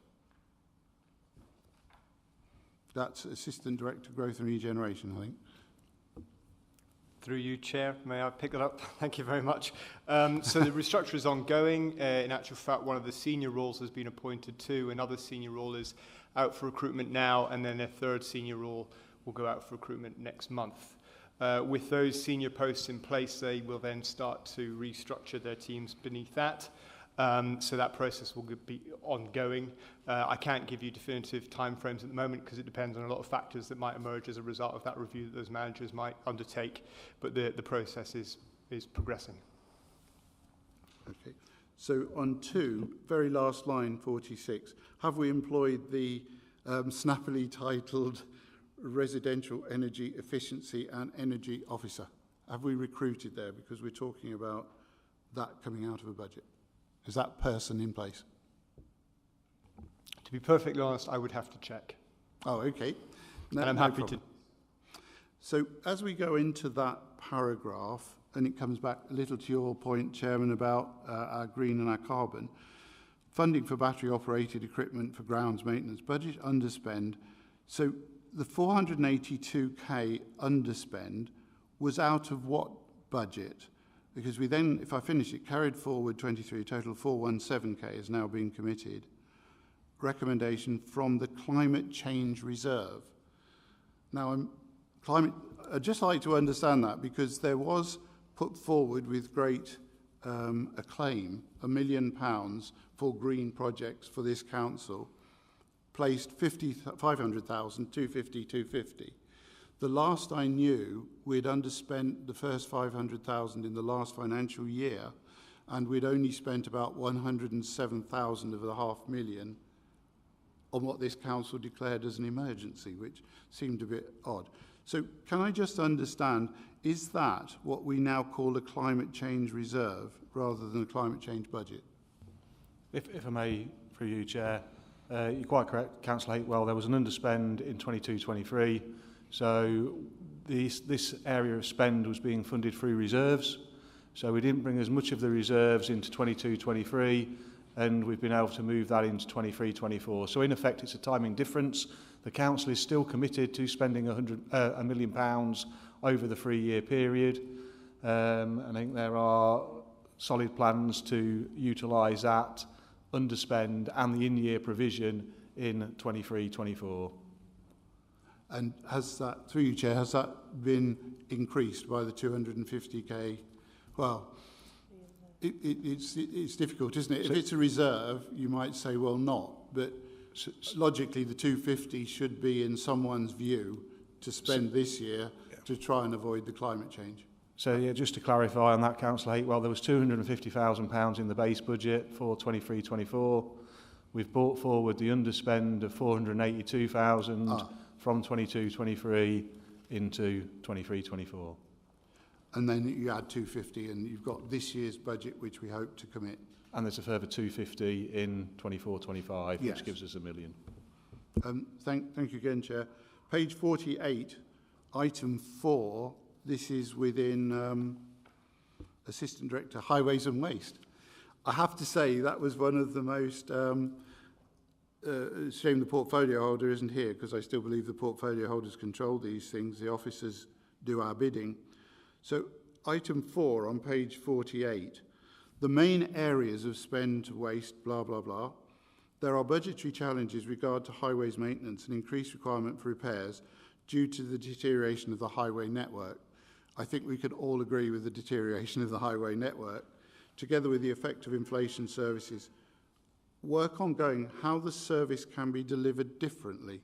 That's Assistant Director Growth and Regeneration, I think. Through you, Chair, may I pick that up? Thank you very much. So the restructure is ongoing. In actual fact, one of the senior roles has been appointed too. Another senior role is out for recruitment now, and then a third senior role will go out for recruitment next month. With those senior posts in place, they will then start to restructure their teams beneath that. So that process will be ongoing. I can't give you definitive timeframes at the moment because it depends on a lot of factors that might emerge as a result of that review that those managers might undertake, but the process is progressing. Okay. So on 2, very last line, 46, have we employed the snappily titled Residential Energy Efficiency and Energy Officer? Have we recruited there? Because we're talking about that coming out of a budget. Is that person in place? To be perfectly honest, I would have to check. Oh, okay. No, and I'm happy to. So as we go into that paragraph, and it comes back a little to your point, Chairman, about our green and our carbon, funding for battery-operated equipment for grounds maintenance, budget underspend. So the 482k underspend was out of what budget? Because we then, if I finish it, carried forward 23, total 417k is now being committed. Recommendation from the Climate Change Reserve. Now, I'd just like to understand that, because there was put forward with great acclaim £1 million for green projects for this council, placed 500,000, 250, 250. The last I knew, we'd underspent the first 500,000 in the last financial year, and we'd only spent about 107,000 of the $500,000 on what this council declared as an emergency, which seemed a bit odd. So can I just understand, is that what we now call a climate change reserve rather than a climate change budget? If I may, through you, Chair, you're quite correct, Councillor Hatewell, there was an underspend in 22-23, so this area of spend was being funded through reserves, so we didn't bring as much of the reserves into 22-23, and we've been able to move that into 23-24. So in effect, it's a timing difference. The council is still committed to spending £1 million over the 3-year period. And I think there are solid plans to utilise that underspend and the in-year provision in 23-24. And has that, through you, Chair, has that been increased by the 250k? Well, it's difficult, isn't it? If it's a reserve, you might say, well, not. But logically, the 250 should be, in someone's view, to spend this year to try and avoid the climate change. So, yeah, just to clarify on that, Councillor Hatewell, there was £250,000 in the base budget for 23-24. We've brought forward the underspend of 482,000 from 22-23 into 23-24. And then you add 250, and you've got this year's budget, which we hope to commit. And there's a further 250 in 24-25, Yes. which gives us $1 million. Thank you again, Chair. Page 48, item 4, this is within Assistant Director, Highways and Waste. I have to say that was one of the most, shame the portfolio holder isn't here, because I still believe the portfolio holders control these things, the officers do our bidding. So item 4 on page 48, the main areas of spend, waste, blah, blah, blah. There are budgetary challenges regard to highways maintenance and increased requirement for repairs due to the deterioration of the highway network. I think we could all agree with the deterioration of the highway network, together with the effect of inflation services. Work ongoing, how the service can be delivered differently.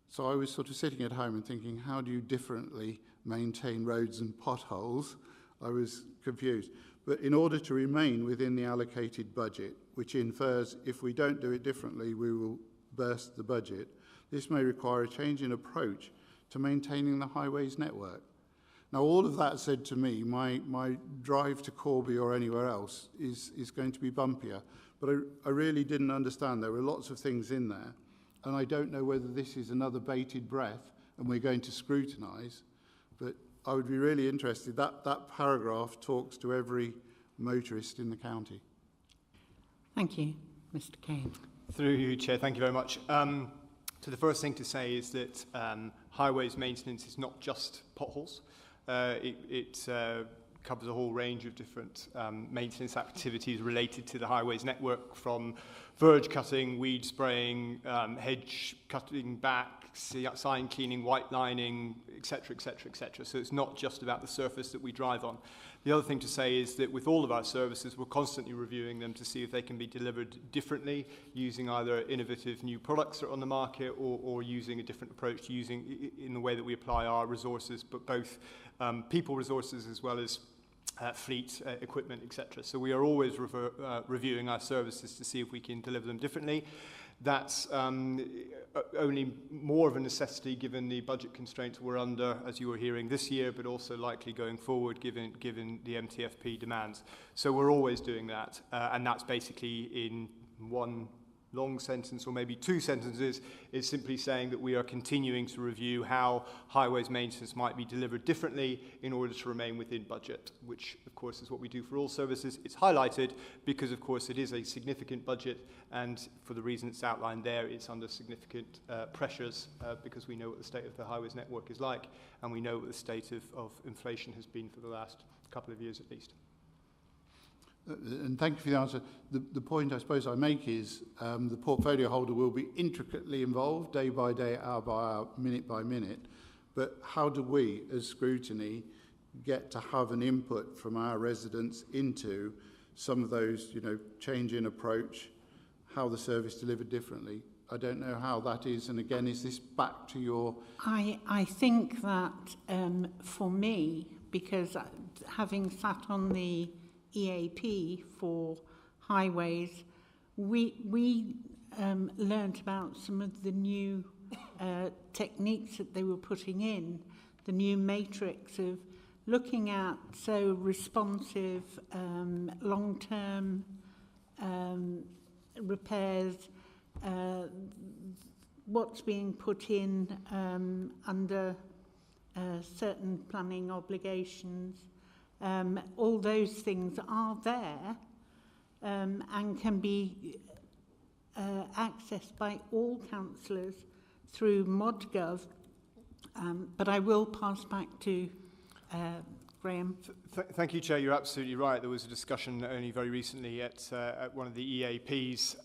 So I was sort of sitting at home and thinking, how do you differently maintain roads and potholes? I was confused. But in order to remain within the allocated budget, which infers if we don't do it differently, we will burst the budget, this may require a change in approach to maintaining the highways network. Now, all of that said to me, my drive to Corby or anywhere else is going to be bumpier, But I really didn't understand. There were lots of things in there, and I don't know whether this is another bated breath and we're going to scrutinise, but I would be really interested. That paragraph talks to every motorist in the county. Thank you, Mr. Kane. Through you, Chair, thank you very much. So the first thing to say is that highways maintenance is not just potholes. It covers a whole range of different maintenance activities related to the highways network, from verge cutting, weed spraying, hedge cutting back, sign cleaning, white lining, etc., etc., etc. So it's not just about the surface that we drive on. The other thing to say is that with all of our services, we're constantly reviewing them to see if they can be delivered differently, using either innovative new products that are on the market, or using a different approach, using in the way that we apply our resources, but both people resources as well as fleet, equipment, etc. So we are always reviewing our services to see if we can deliver them differently. That's only more of a necessity given the budget constraints we're under, as you were hearing this year, but also likely going forward given the MTFP demands. So we're always doing that, and that's basically in one long sentence or maybe two sentences, is simply saying that we are continuing to review how highways maintenance might be delivered differently in order to remain within budget, which of course is what we do for all services. It's highlighted because of course it is a significant budget, and for the reason it's outlined there, it's under significant pressures because we know what the state of the highways network is like, and we know what the state of inflation has been for the last couple of years at least. And thank you for the answer. The point I suppose I make is the portfolio holder will be intricately involved day by day, hour by hour, minute by minute. But how do we, as Scrutiny, get to have an input from our residents into some of those, change in approach, how the service delivered differently? I don't know how that is. And again, is this back to your... I think that for me, because having sat on the EAP for highways, we learnt about some of the new techniques that they were putting in, the new matrix of looking at responsive long-term repairs, what's being put in under certain planning obligations. All those things are there and can be accessed by all councillors through ModGov, but I will pass back to Graham. Thank you, Chair. You're absolutely right. There was a discussion only very recently at one of the EAPs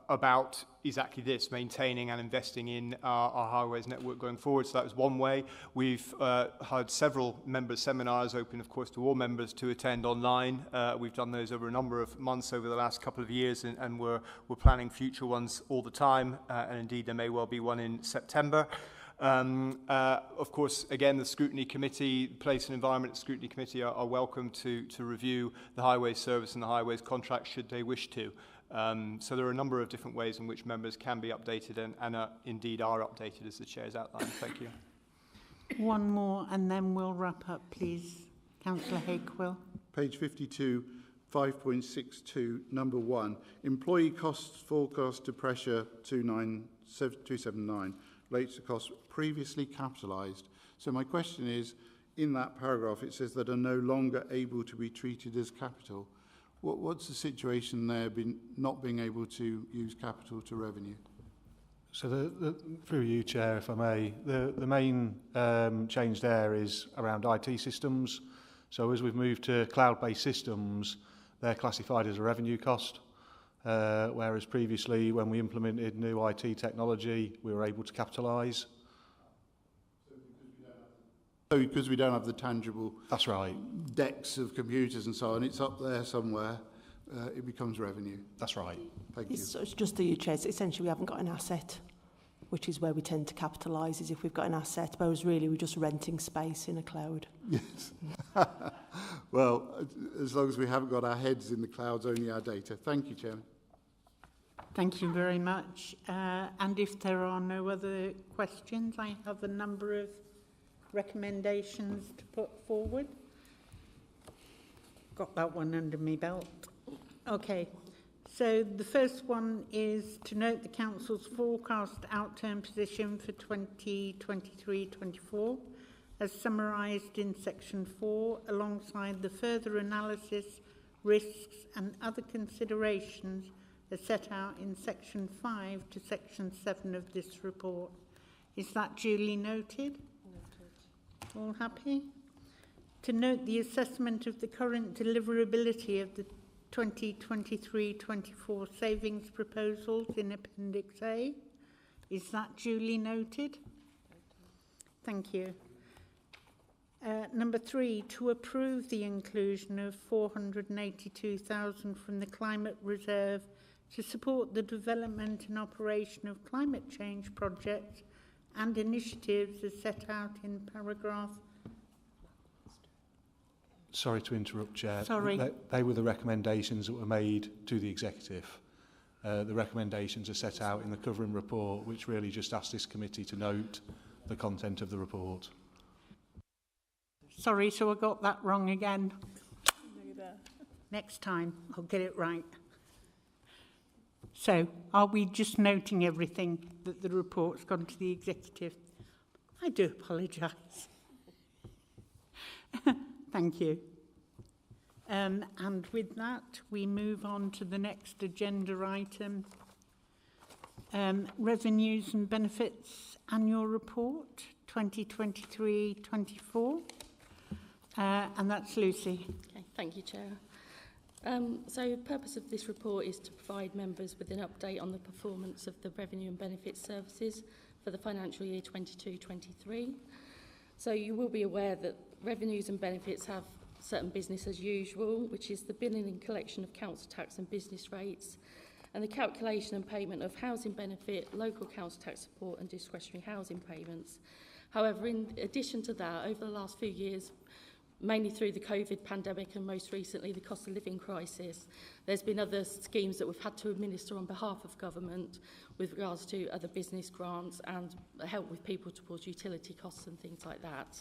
about exactly this, maintaining and investing in our highways network going forward. So that was one way. We've had several members' seminars open, of course, to all members to attend online. We've done those over a number of months over the last couple of years, and we're planning future ones all the time. And indeed, there may well be one in September. Of course, again, the Scrutiny Committee, Place and Environment Scrutiny Committee are welcome to review the highways service and the highways contract should they wish to. So there are a number of different ways in which members can be updated and indeed are updated as the Chair has outlined. Thank you. One more and then we'll wrap up, please. Councillor Hakewill. Page 52, 5.62, number 1. Employee costs forecast to pressure 279 relates to costs previously capitalised. So my question is, in that paragraph it says that are no longer able to be treated as capital. What's the situation there, not being able to use capital to revenue? So through you, Chair, if I may, the main change there is around IT systems. So as we've moved to cloud-based systems, they're classified as a revenue cost. Whereas previously, when we implemented new IT technology, we were able to capitalise. So because we don't have the tangible... That's right. ...decks of computers and so on, it's up there somewhere, it becomes revenue. That's right. Thank you. It's just the Chair. Essentially, we haven't got an asset, which is where we tend to capitalise, is if we've got an asset, whereas really we're just renting space in a cloud. Yes. Well, as long as we haven't got our heads in the clouds, only our data. Thank you, Chairman. Thank you very much. And if there are no other questions, I have a number of recommendations to put forward. Got that one under my belt. Okay. So the first one is to note the Council's forecast outturn position for 2023-24 as summarised in section 4 alongside the further analysis, risks and other considerations as set out in section 5 to section 7 of this report. Is that duly noted? Noted. All happy? To note the assessment of the current deliverability of the 2023-24 savings proposals in Appendix A. Is that duly noted? Thank you. Number 3, to approve the inclusion of 482,000 from the Climate Reserve to support the development and operation of climate change projects and initiatives as set out in paragraph. Sorry to interrupt, Chair. Sorry. They were the recommendations that were made to the Executive. The recommendations are set out in the covering report, which really just asked this committee to note the content of the report. Sorry, so I got that wrong again. Next time, I'll get it right. So, are we just noting everything that the report's gone to the Executive? I do apologise. Thank you. And with that, we move on to the next agenda item. Revenues and Benefits Annual Report 2023-24. And that's Lucy. Okay, thank you, Chair. So the purpose of this report is to provide members with an update on the performance of the Revenue and Benefits Services for the financial year 22-23. So you will be aware that revenues and benefits have certain business as usual, which is the billing and collection of council tax and business rates, and the calculation and payment of housing benefit, local council tax support and discretionary housing payments. However, in addition to that, over the last few years, mainly through the COVID pandemic and most recently the cost of living crisis, there's been other schemes that we've had to administer on behalf of government with regards to other business grants and help with people towards utility costs and things like that.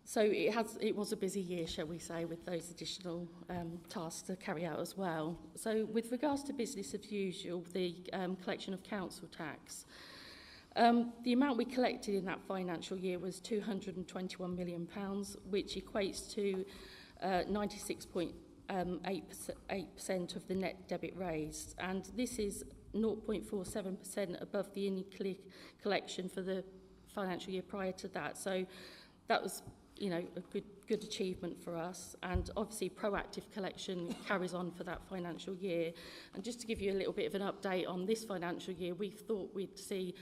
So it was a busy year, shall we say, with those additional tasks to carry out as well. So with regards to business as usual, the collection of council tax, the amount we collected in that financial year was £221 million, which equates to 96.8% of the net debit raised. And this is 0.47% above the in-year collection for the financial year prior to that. So that was, you know, a good achievement for us. And obviously proactive collection carries on for that financial year. And just to give you a little bit of an update on this financial year, we thought we'd see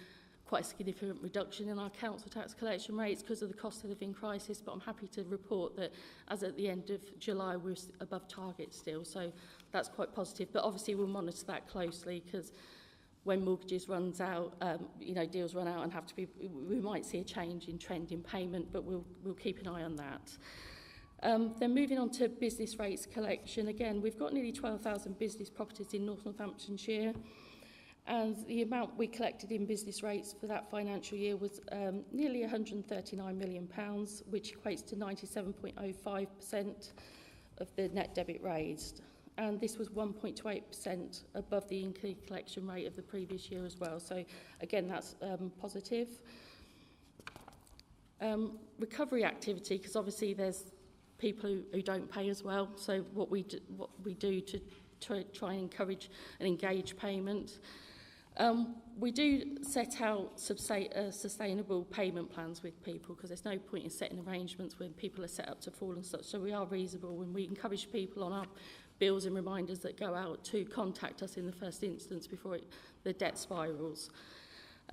quite a significant reduction in our council tax collection rates because of the cost of living crisis, but I'm happy to report that as at the end of July we're above target still, so that's quite positive. But obviously we'll monitor that closely because when mortgages runs out, you know, deals run out and have to be, we might see a change in trend in payment, but we'll keep an eye on that. Then moving on to business rates collection, again we've got nearly 12,000 business properties in North Northamptonshire. And the amount we collected in business rates for that financial year was nearly £139 million, which equates to 97.05% of the net debit raised. And this was 1.28% above the in-year collection rate of the previous year as well. So again, that's positive. Recovery activity, because obviously there's people who don't pay as well. So what we do to try and encourage and engage payment. We do set out sustainable payment plans with people because there's no point in setting arrangements when people are set up to fall and such. So we are reasonable when we encourage people on our bills and reminders that go out to contact us in the first instance before the debt spirals.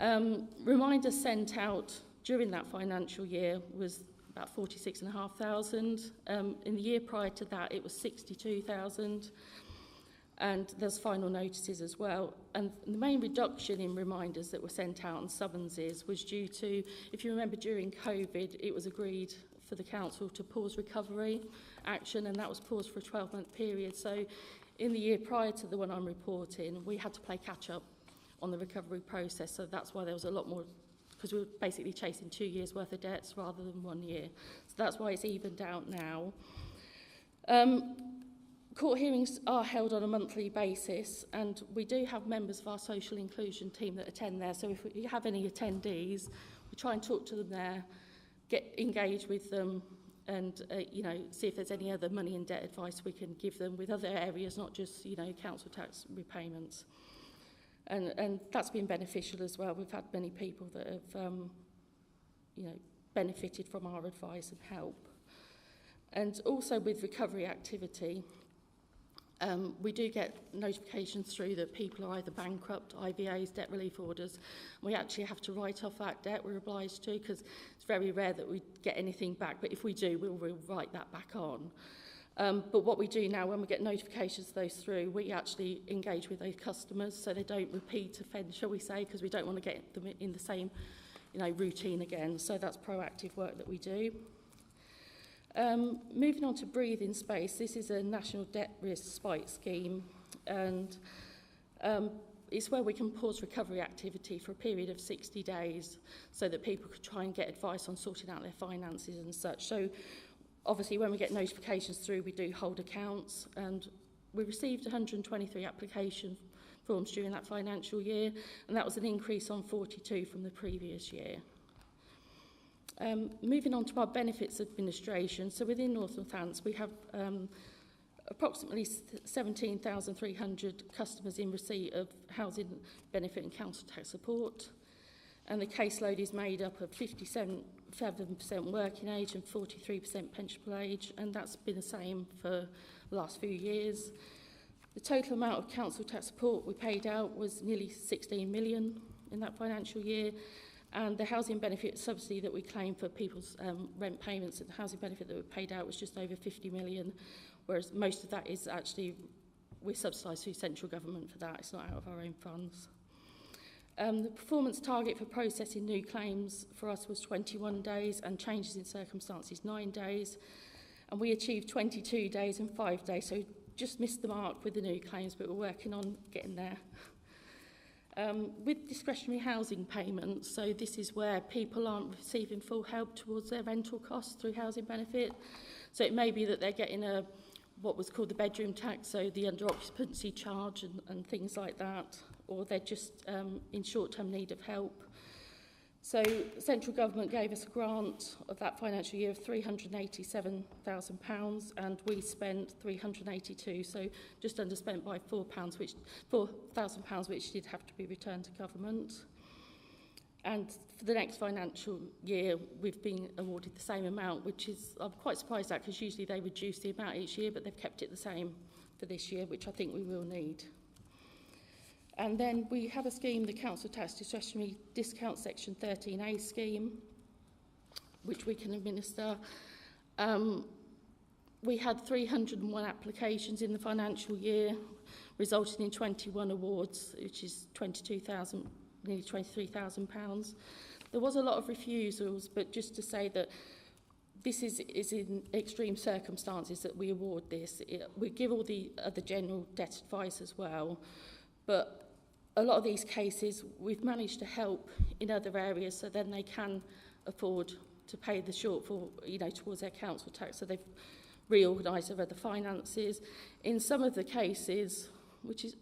Reminders sent out during that financial year was about 46,500. In the year prior to that, it was 62,000. And there's final notices as well. And the main reduction in reminders that were sent out and summonses was due to, if you remember during COVID, it was agreed for the council to pause recovery action, and that was paused for a 12-month period. So in the year prior to the one I'm reporting, we had to play catch up on the recovery process. So that's why there was a lot more, because we were basically chasing 2 years worth of debts rather than 1 year. So that's why it's evened out now. Court hearings are held on a monthly basis, and we do have members of our social inclusion team that attend there. So if we have any attendees, we try and talk to them there, get engaged with them, and see if there's any other money and debt advice we can give them with other areas, not just council tax repayments. And that's been beneficial as well. We've had many people that have benefited from our advice and help. And also with recovery activity, we do get notifications through that people are either bankrupt, IVAs, debt relief orders. We actually have to write off that debt, we're obliged to, because it's very rare that we get anything back, but if we do, we'll write that back on. But what we do now, when we get notifications of those through, we actually engage with those customers so they don't repeat offend, shall we say, because we don't want to get them in the same routine again. So that's proactive work that we do. Moving on to breathing space, this is a national debt risk spike scheme, and it's where we can pause recovery activity for a period of 60 days so that people could try and get advice on sorting out their finances and such. So obviously when we get notifications through, we do hold accounts, and we received 123 application forms during that financial year, and that was an increase on 42 from the previous year. Moving on to our benefits administration, so within North Northants we have approximately 17,300 customers in receipt of housing benefit and council tax support, and the caseload is made up of 57% working age and 43% pensionable age, and that's been the same for the last few years. The total amount of council tax support we paid out was nearly 16 million in that financial year, and the housing benefit subsidy that we claim for people's rent payments and the housing benefit that we paid out was just over 50 million, whereas most of that is actually, we're subsidised through central government for that, it's not out of our own funds. The performance target for processing new claims for us was 21 days and changes in circumstances 9 days, and we achieved 22 days and 5 days, so just missed the mark with the new claims, but we're working on getting there. With discretionary housing payments, so this is where people aren't receiving full help towards their rental costs through housing benefit. So it may be that they're getting what was called the bedroom tax, so the under occupancy charge and things like that, or they're just in short-term need of help. So central government gave us a grant of that financial year of £387,000, and we spent 382, so just underspent by £4,000, which did have to be returned to government. And for the next financial year, we've been awarded the same amount, which is, I'm quite surprised at, because usually they reduce the amount each year, but they've kept it the same for this year, which I think we will need. And then we have a scheme, the Council Tax Discretionary Discount Section 13A scheme, which we can administer. We had 301 applications in the financial year, resulting in 21 awards, which is nearly £23,000. There was a lot of refusals, but just to say that this is in extreme circumstances that we award this. We give all the other general debt advice as well, but a lot of these cases we've managed to help in other areas, so then they can afford to pay the shortfall, towards their council tax, so they've reorganised their other finances. In some of the cases, which is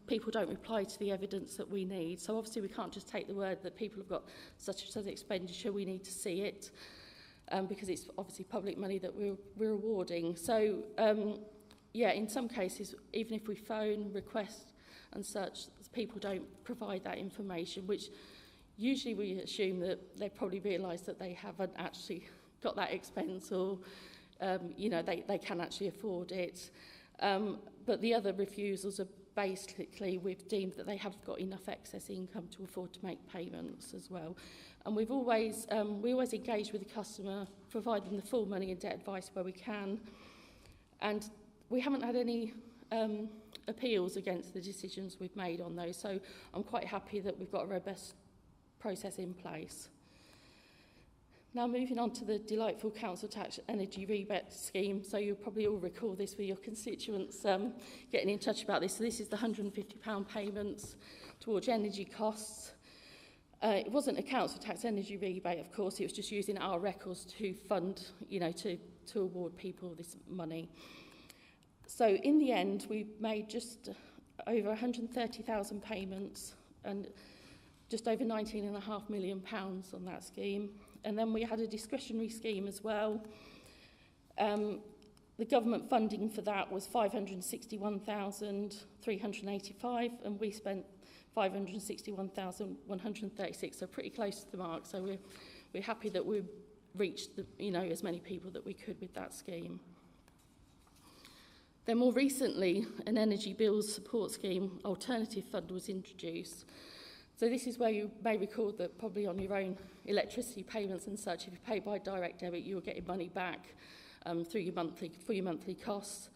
people don't reply to the evidence that we need, so obviously we can't just take the word that people have got such and such expenditure, we need to see it, because it's obviously public money that we're awarding. So in some cases, even if we phone, request and such, people don't provide that information, which usually we assume that they probably realise that they haven't actually got that expense, or they can actually afford it. But the other refusals are basically, we've deemed that they have got enough excess income to afford to make payments as well. And we always engage with the customer, provide them the full money and debt advice where we can. And we haven't had any appeals against the decisions we've made on those, so I'm quite happy that we've got a robust process in place. Now moving on to the delightful council tax energy rebate scheme, so you'll probably all recall this with your constituents getting in touch about this. So this is the £150 payments towards energy costs. It wasn't a council tax energy rebate, of course, it was just using our records to fund, to award people this money. So in the end, we made just over 130,000 payments and just over £19.5 million on that scheme. And then we had a discretionary scheme as well. The government funding for that was 561,385, and we spent 561,136, so pretty close to the mark. So we're happy that we reached as many people that we could with that scheme. Then more recently, an energy bills support scheme alternative fund was introduced. So this is where you may recall that probably on your own electricity payments and such, if you pay by direct debit, you're getting money back for your monthly costs.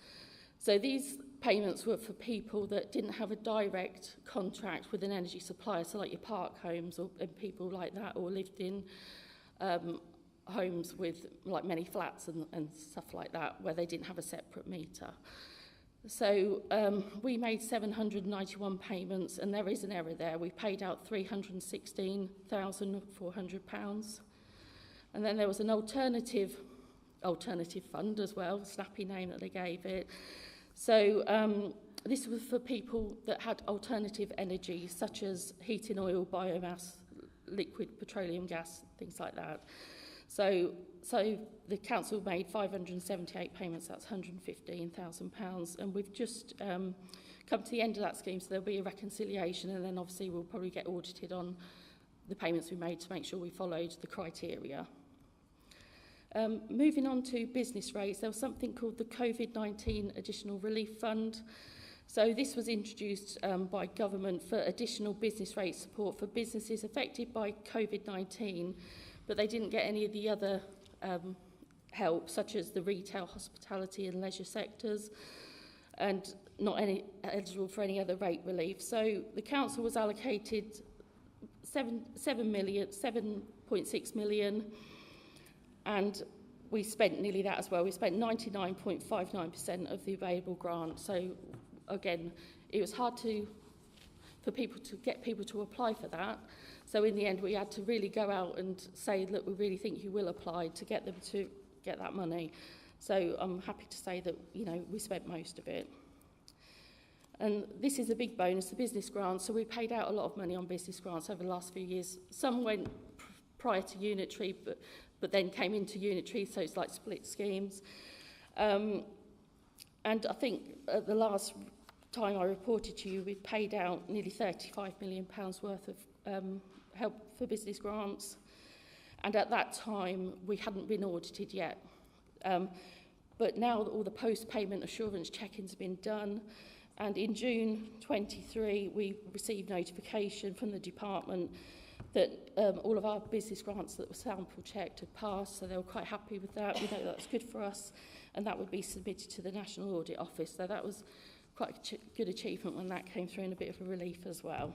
So these payments were for people that didn't have a direct contract with an energy supplier, so like your park homes and people like that, or lived in homes with like many flats and stuff like that, where they didn't have a separate meter. So we made 791 payments, and there is an error there. We paid out £316,400. And then there was an alternative fund as well, snappy name that they gave it. So this was for people that had alternative energy, such as heating oil, biomass, liquid petroleum gas, things like that. So the council made 578 payments, that's £115,000, and we've just come to the end of that scheme, so there'll be a reconciliation, and then obviously we'll probably get audited on the payments we made to make sure we followed the criteria. Moving on to business rates, there was something called the COVID-19 Additional Relief Fund. So this was introduced by government for additional business rate support for businesses affected by COVID-19, but they didn't get any of the other help, such as the retail, hospitality and leisure sectors, and not any eligible for any other rate relief. So the council was allocated 7.6 million, and we spent nearly that as well. We spent 99.59% of the available grant. So again, it was hard for people to get people to apply for that. So in the end, we had to really go out and say, look, we really think you will apply to get them to get that money. So I'm happy to say that, we spent most of it. And this is a big bonus, the business grants. So we paid out a lot of money on business grants over the last few years. Some went prior to unitary, but then came into unitary, so it's like split schemes. And I think at the last time I reported to you, we paid out nearly £35 million worth of help for business grants, and at that time we hadn't been audited yet, but now that all the post-payment assurance check-ins have been done, and in June 23 we received notification from the department that all of our business grants that were sample checked had passed, so they were quite happy with that. We know that's good for us, and that would be submitted to the National Audit Office, so that was quite a good achievement when that came through, and a bit of a relief as well.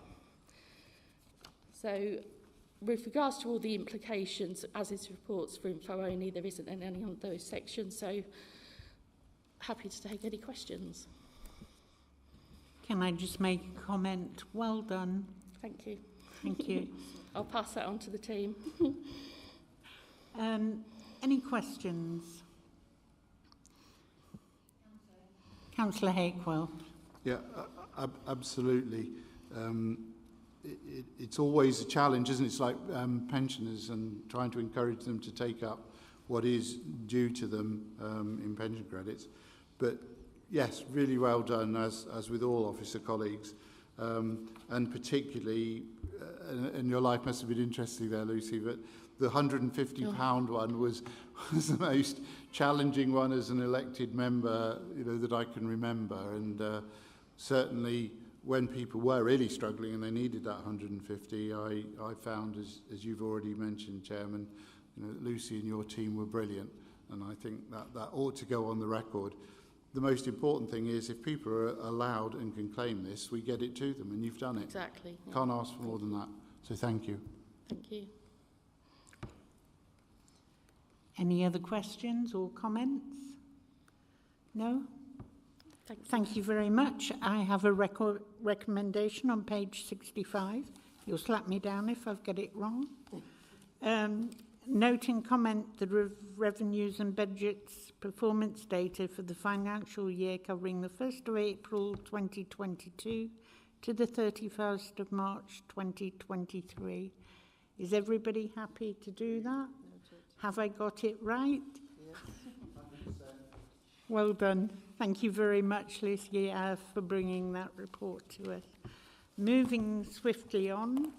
So with regards to all the implications, as is reports for info only, there isn't in any of those sections, so happy to take any questions. Can I just make a comment? Well done. Thank you. Thank you. I'll pass that on to the team. Any questions? Councillor Hakewell. Yeah, absolutely. It's always a challenge, isn't it? It's like pensioners and trying to encourage them to take up what is due to them in pension credits. But yes, really well done, as with all officer colleagues. And particularly, and your life must have been interesting there, Lucy, but the £150 one was the most challenging one as an elected member, that I can remember. And certainly when people were really struggling and they needed that 150, I found, as you've already mentioned, Chairman, Lucy and your team were brilliant. And I think that ought to go on the record. The most important thing is if people are allowed and can claim this, we get it to them, and you've done it. Exactly. Yeah. Can't ask for more than that. So thank you. Thank you. Any other questions or comments? No? Thank you very much. I have a recommendation on page 65. You'll slap me down if I've got it wrong. Note and comment the revenues and budgets performance data for the financial year covering the 1st of April 2022 to the 31st of March 2023. Is everybody happy to do that? Have I got it right? Yes. Well done. Thank you very much, Lucia, for bringing that report to us. Moving swiftly on,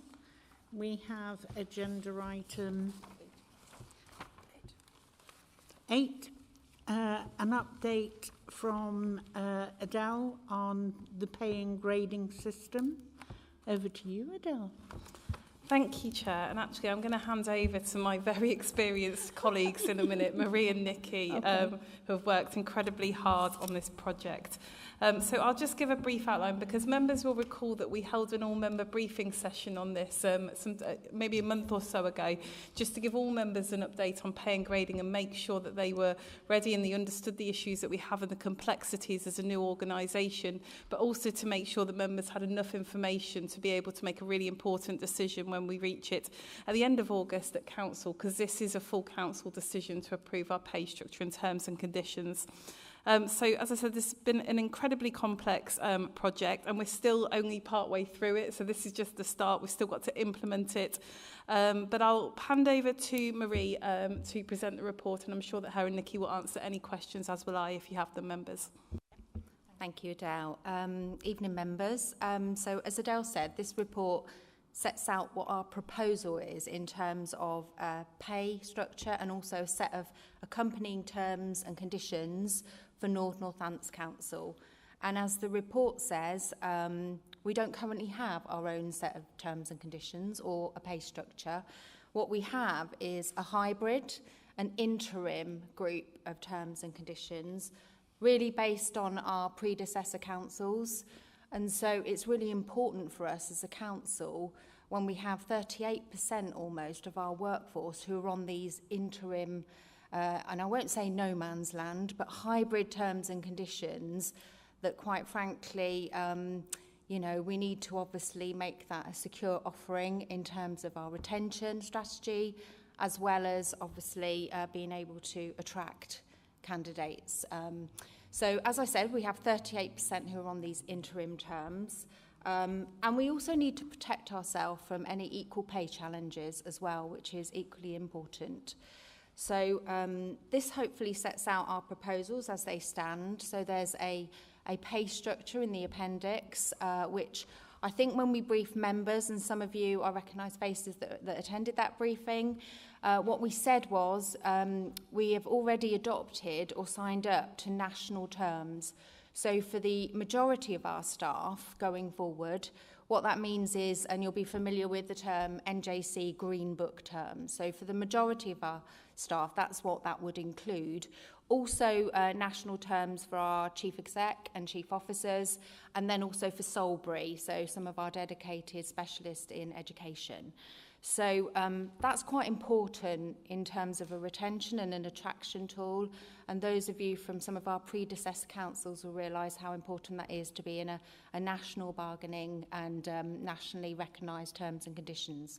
we have agenda item 8, an update from Adele on the pay and grading system. Over to you, Adele. Thank you, Chair. And actually, I'm going to hand over to my very experienced colleagues in a minute, Marie and Nikki, who have worked incredibly hard on this project. So I'll just give a brief outline, because members will recall that we held an all-member briefing session on this maybe a month or so ago, just to give all members an update on pay and grading and make sure that they were ready and they understood the issues that we have and the complexities as a new organisation, but also to make sure that members had enough information to be able to make a really important decision when we reach it at the end of August at Council, because this is a full Council decision to approve our pay structure and terms and conditions. So, as I said, this has been an incredibly complex project, and we're still only partway through it. So this is just the start. We've still got to implement it. But I'll hand over to Marie to present the report, and I'm sure that her and Nikki will answer any questions, as will I, if you have them, members. Thank you, Adele. Evening, members. So, as Adele said, this report sets out what our proposal is in terms of pay structure and also a set of accompanying terms and conditions for Northants Council. And as the report says, we don't currently have our own set of terms and conditions or a pay structure. What we have is a hybrid, an interim group of terms and conditions, really based on our predecessor councils. And so it's really important for us as a council when we have 38% almost of our workforce who are on these interim, and I won't say no man's land, but hybrid terms and conditions that, quite frankly, you know, we need to obviously make that a secure offering in terms of our retention strategy, as well as obviously being able to attract candidates. So, as I said, we have 38% who are on these interim terms. And we also need to protect ourselves from any equal pay challenges as well, which is equally important. So this hopefully sets out our proposals as they stand. So there's a pay structure in the appendix, which I think when we brief members, and some of you, I recognise faces that attended that briefing, what we said was we have already adopted or signed up to national terms. So for the majority of our staff going forward, what that means is, and you'll be familiar with the term NJC Green Book terms. So for the majority of our staff, that's what that would include. Also national terms for our chief exec and chief officers, and then also for Solbury, so some of our dedicated specialists in education. So that's quite important in terms of a retention and an attraction tool. And those of you from some of our predecessor councils will realise how important that is to be in a national bargaining and nationally recognised terms and conditions.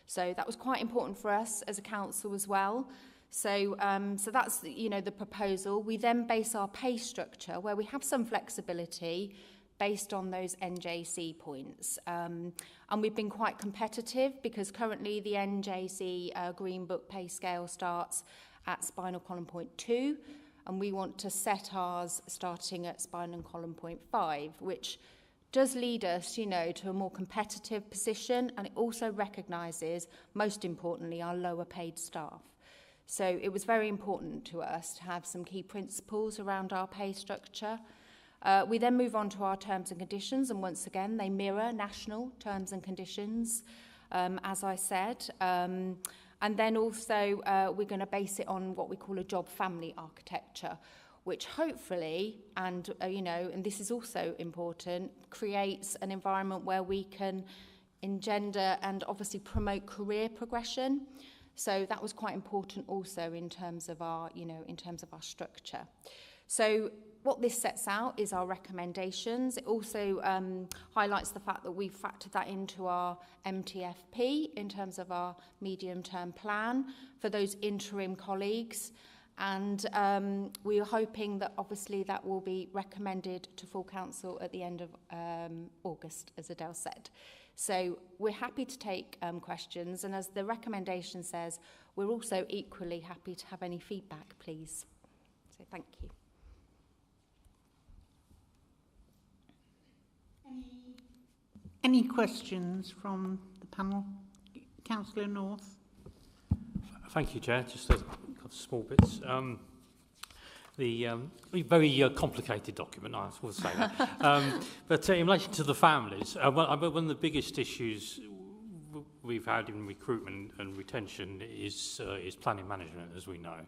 So that was quite important for us as a council as well. So that's, you know, the proposal. We then base our pay structure, where we have some flexibility, based on those NJC points. And we've been quite competitive, because currently the NJC Green Book pay scale starts at spinal column point 2, and we want to set ours starting at spinal column point 5, which does lead us, you know, to a more competitive position, and it also recognises, most importantly, our lower paid staff. So it was very important to us to have some key principles around our pay structure. We then move on to our terms and conditions, and once again, they mirror national terms and conditions, as I said. And then also, we're going to base it on what we call a job family architecture, which hopefully, and you know, and this is also important, creates an environment where we can engender and obviously promote career progression. So that was quite important also in terms of our, you know, in terms of our structure. So what this sets out is our recommendations. It also highlights the fact that we've factored that into our MTFP in terms of our medium-term plan for those interim colleagues. And we are hoping that obviously that will be recommended to full council at the end of August, as Adele said. So we're happy to take questions, and as the recommendation says, we're also equally happy to have any feedback, please. So thank you. Any questions from the panel? Councillor North. Thank you, Chair. Just a couple of small bits. The very complicated document, I will say that. But in relation to the families, one of the biggest issues we've had in recruitment and retention is planning management, as we know.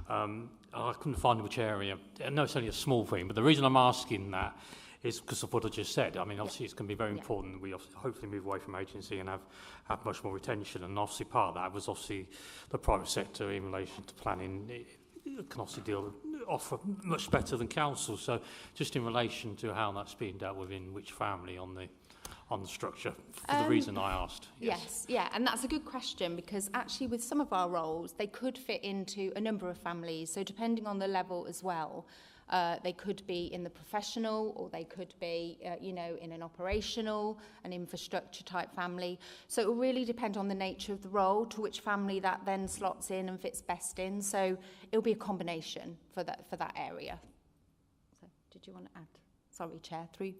I couldn't find which area. I know it's only a small thing, but the reason I'm asking that is because of what I just said. I mean, obviously, it's going to be very important that we hopefully move away from agency and have much more retention. And obviously, part of that was obviously the private sector in relation to planning. It can obviously offer much better than council. So, just in relation to how that's being dealt with in which family on the structure, for the reason I asked. Yes, yeah, and that's a good question, because actually with some of our roles, they could fit into a number of families. So depending on the level as well. They could be in the professional, or they could be, in an operational, an infrastructure type family. So it will really depend on the nature of the role, to which family that then slots in and fits best in. So it'll be a combination for that area. So did you want to add? Sorry, Chair, through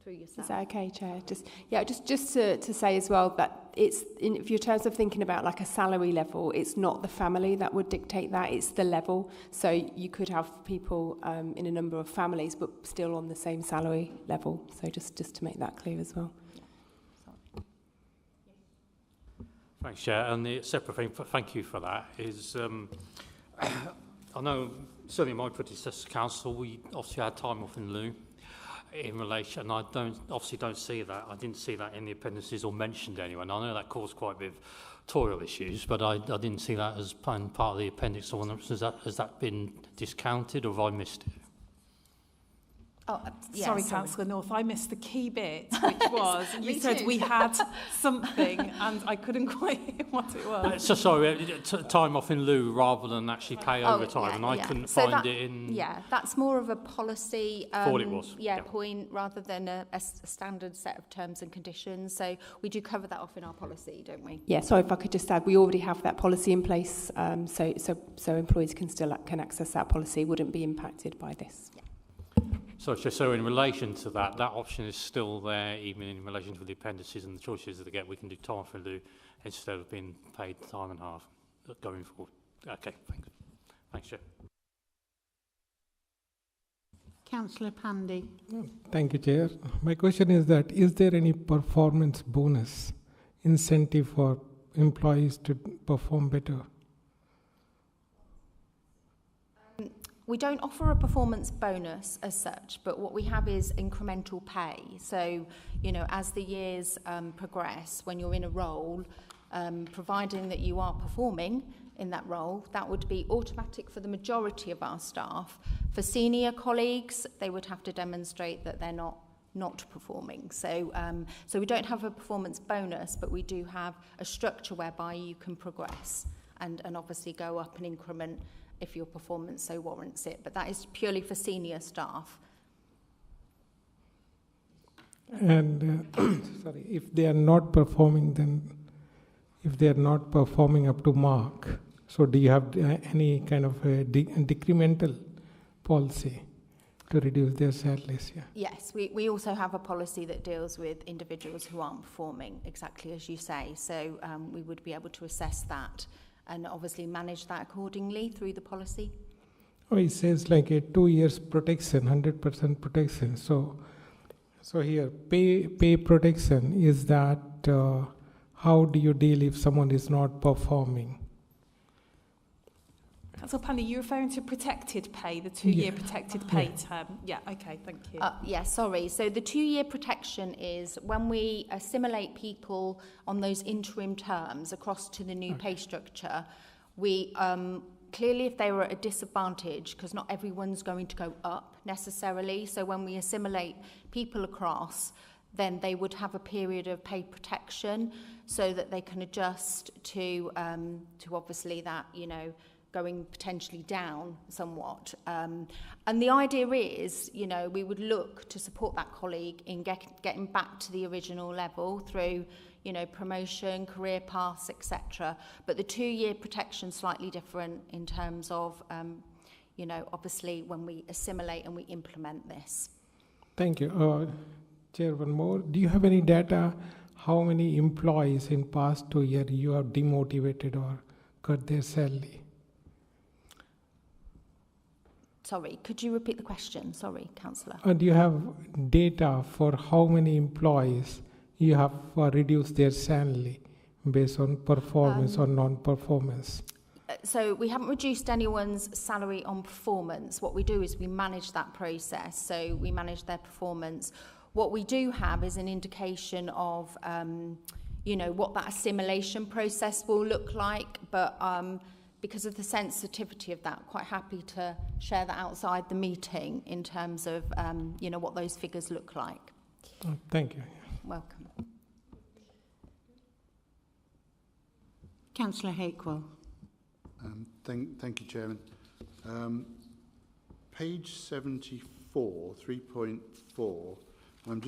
yourself. Is that okay, Chair? Just to say as well that it's if you're terms of thinking about like a salary level, it's not the family that would dictate that, it's the level. So you could have people in a number of families but still on the same salary level. So just to make that clear as well. Thanks, Chair. And the separate thing, thank you for that, is I know certainly in my predecessor council we obviously had time off in lieu. In relation, I don't see that. I didn't see that in the appendices or mentioned anywhere. And I know that caused quite a bit of editorial issues, but I didn't see that as part of the appendix. So has that been discounted, or have I missed it? Oh, sorry, Councillor North, I missed the key bit, which was you said we had something, and I couldn't quite hear what it was. So sorry, time off in lieu rather than actually pay overtime, and I couldn't find it in. Yeah, that's more of a policy. Thought it was. Point rather than a standard set of terms and conditions. So we do cover that off in our policy, don't we? Yeah. Sorry, if I could just add, we already have that policy in place, so employees can access that policy. Wouldn't be impacted by this. Yeah. So in relation to that option is still there, even in relation to the appendices and the choices that they get. We can do time for lieu instead of being paid time and a half going forward. Okay, thanks. Thanks, Chair. Councillor Pandy. Thank you, Chair. My question is that, is there any performance bonus incentive for employees to perform better? We don't offer a performance bonus as such, but what we have is incremental pay. So, as the years progress, when you're in a role, providing that you are performing in that role, that would be automatic for the majority of our staff. For senior colleagues, they would have to demonstrate that they're not performing. So we don't have a performance bonus, but we do have a structure whereby you can progress and obviously go up an increment if your performance so warrants it. But that is purely for senior staff. And sorry, if they are not performing, then if they are not performing up to mark, so do you have any kind of a decremental policy to reduce their salaries? Yeah. Yes, we also have a policy that deals with individuals who aren't performing, exactly as you say. So we would be able to assess that and obviously manage that accordingly through the policy. Oh, it says like a 2 years protection, 100% protection. So here, pay protection, is that how do you deal if someone is not performing? Councillor Pandy, you're referring to protected pay, the 2-year protected pay term. Yeah, okay, thank you. Sorry. So the 2-year protection is when we assimilate people on those interim terms across to the new pay structure, we Clearly, if they were at a disadvantage, because not everyone's going to go up necessarily, so when we assimilate people across, then they would have a period of pay protection so that they can adjust to obviously that, you know, going potentially down somewhat. And the idea is, you know, we would look to support that colleague in getting back to the original level through, you know, promotion, career paths, etc. But the 2-year protection is slightly different in terms of, you know, obviously when we assimilate and we implement this. Thank you. Chair, one more. Do you have any data how many employees in past 2 years you have demotivated or cut their salary? Sorry, could you repeat the question? Sorry, Councillor. Do you have data for how many employees you have reduced their salary based on performance or non-performance? So we haven't reduced anyone's salary on performance. What we do is we manage that process. So we manage their performance. What we do have is an indication of, you know, what that assimilation process will look like. But because of the sensitivity of that, quite happy to share that outside the meeting in terms of, you know, what those figures look like. Thank you. Welcome. Councillor Hakewell. Thank you, Chairman. Page 74, 3.4. I'm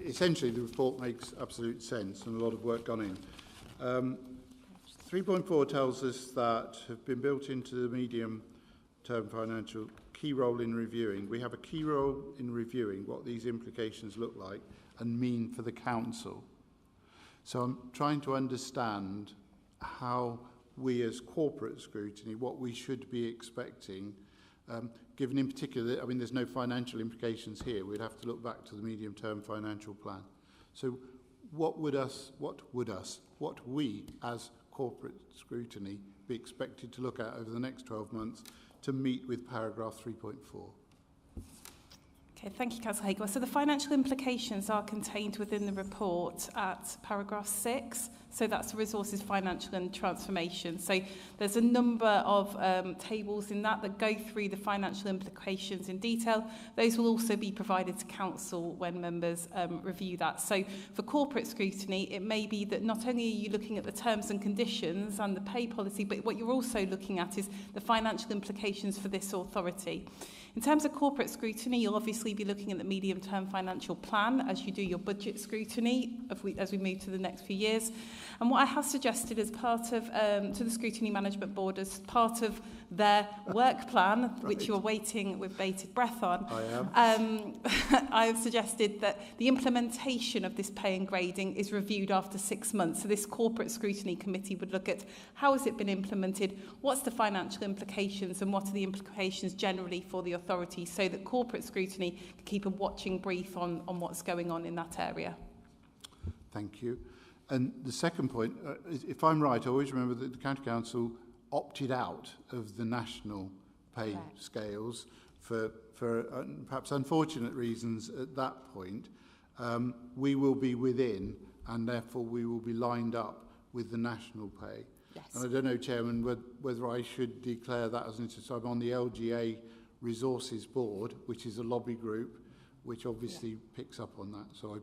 essentially the report makes absolute sense and a lot of work gone in. 3.4 tells us that have been built into the medium-term financial key role in reviewing. We have a key role in reviewing what these implications look like and mean for the council. So I'm trying to understand how we as corporate scrutiny, what we should be expecting, given in particular that, I mean, there's no financial implications here. We'd have to look back to the medium-term financial plan. So what we as corporate scrutiny be expected to look at over the next 12 months to meet with paragraph 3.4? Okay, thank you, Councillor Hager. So the financial implications are contained within the report at paragraph 6. So that's the resources, financial and transformation. So there's a number of tables in that go through the financial implications in detail. Those will also be provided to council when members review that. So for corporate scrutiny, it may be that not only are you looking at the terms and conditions and the pay policy, but what you're also looking at is the financial implications for this authority. In terms of corporate scrutiny, you'll obviously be looking at the medium-term financial plan as you do your budget scrutiny as we move to the next few years. And what I have suggested as part of, to the Scrutiny Management Board, as part of their work plan, which you're waiting with bated breath on, I am. I have suggested that the implementation of this pay and grading is reviewed after 6 months. So this corporate scrutiny committee would look at how has it been implemented, what's the financial implications, and what are the implications generally for the authority, so that corporate scrutiny can keep a watching brief on what's going on in that area. Thank you. And the second point, if I'm right, I always remember that the County Council opted out of the national pay scales for perhaps unfortunate reasons at that point. We will be within, and therefore we will be lined up with the national pay. Yes. And I don't know, Chairman, whether I should declare that as an interest. I'm on the LGA Resources Board, which is a lobby group, which obviously picks up on that. So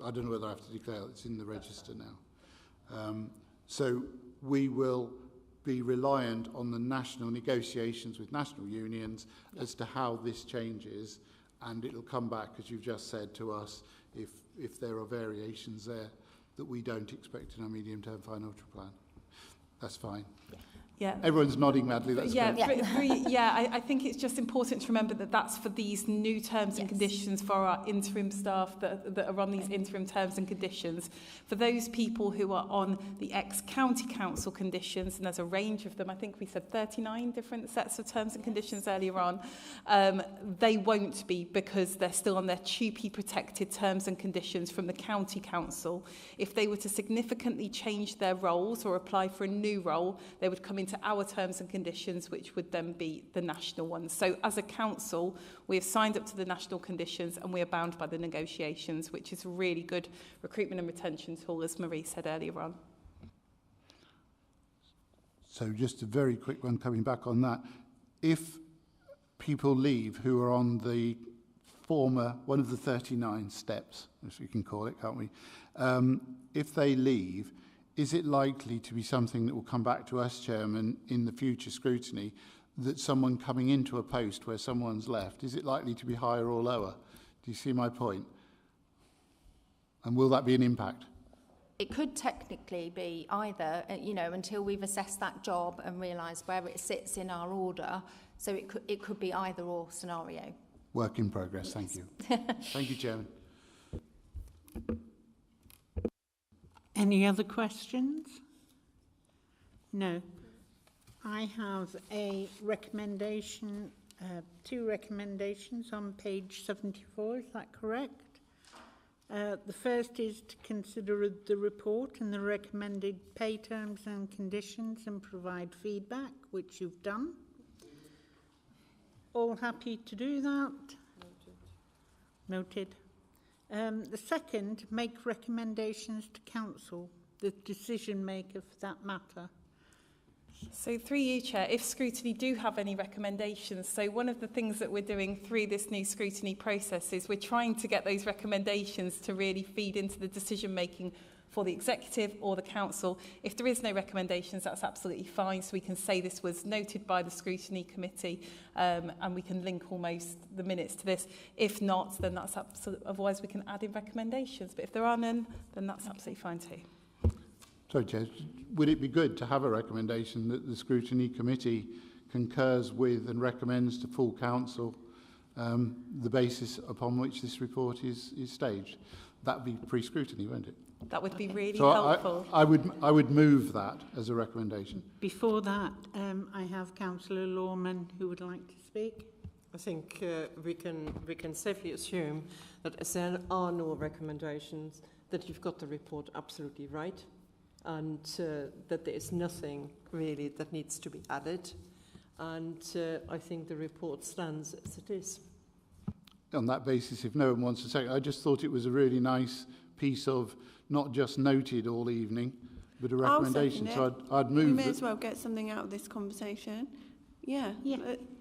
I don't know whether I have to declare it's in the register now. So we will be reliant on the national negotiations with national unions as to how this changes, and it'll come back, as you've just said, to us if there are variations there that we don't expect in our medium-term financial plan. That's fine. Yeah. Everyone's nodding madly. That's great. I think it's just important to remember that that's for these new terms and conditions for our interim staff that are on these interim terms and conditions. For those people who are on the ex-county council conditions, and there's a range of them, I think we said 39 different sets of terms and conditions earlier on, they won't be, because they're still on their TUPE protected terms and conditions from the county council. If they were to significantly change their roles or apply for a new role, they would come into our terms and conditions, which would then be the national ones. So as a council, we have signed up to the national conditions and we are bound by the negotiations, which is a really good recruitment and retention tool, as Marie said earlier on. So just a very quick one coming back on that. If people leave who are on the former, one of the 39 steps, as we can call it, can't we? If they leave, is it likely to be something that will come back to us, Chairman, in the future scrutiny, that someone coming into a post where someone's left, is it likely to be higher or lower? Do you see my point? And will that be an impact? It could technically be either, you know, until we've assessed that job and realised where it sits in our order. So it could be either or scenario. Work in progress, thank you. Thank you, Chairman. Any other questions? No. I have a recommendation, two recommendations on page 74, is that correct? The first is to consider the report and the recommended pay terms and conditions and provide feedback, which you've done. All happy to do that? Noted. The second, make recommendations to council, the decision maker for that matter. So through you, Chair, if scrutiny do have any recommendations, so one of the things that we're doing through this new scrutiny process is we're trying to get those recommendations to really feed into the decision making for the executive or the council. If there is no recommendations, that's absolutely fine. So we can say this was noted by the scrutiny committee, and we can link almost the minutes to this. If not, then that's absolutely, otherwise we can add in recommendations. But if there are none, then that's absolutely fine too. Sorry, Chair, would it be good to have a recommendation that the Scrutiny Committee concurs with and recommends to full council the basis upon which this report is staged? That would be pre-scrutiny, won't it? That would be really so helpful. I would move that as a recommendation. Before that, I have Councillor Lawman who would like to speak. I think we can safely assume that as there are no recommendations, that you've got the report absolutely right, and that there is nothing really that needs to be added. And I think the report stands as it is. On that basis, if no one wants to say, I just thought it was a really nice piece of not just noted all evening, but a recommendation. So I'd move. We may as well get something out of this conversation. Yeah.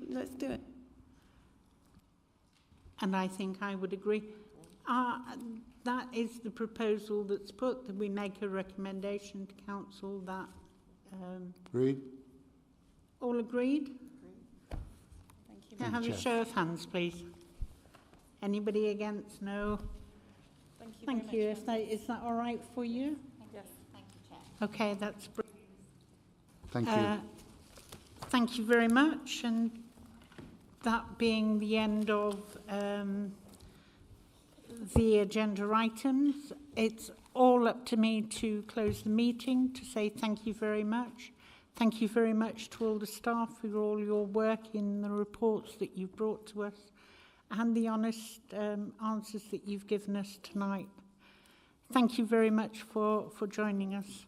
Let's do it. And I think I would agree. That is the proposal that's put, that we make a recommendation to council that... agreed? All agreed? Thank you. Can I have a show of hands, please? Anybody against? No? Thank you. Is that all right for you? Yes. Thank you, Chair. Okay, that's brilliant. Thank you. Thank you very much. And that being the end of the agenda items, it's all up to me to close the meeting, to say thank you very much. Thank you very much to all the staff for all your work in the reports that you've brought to us and the honest answers that you've given us tonight. Thank you very much for joining us.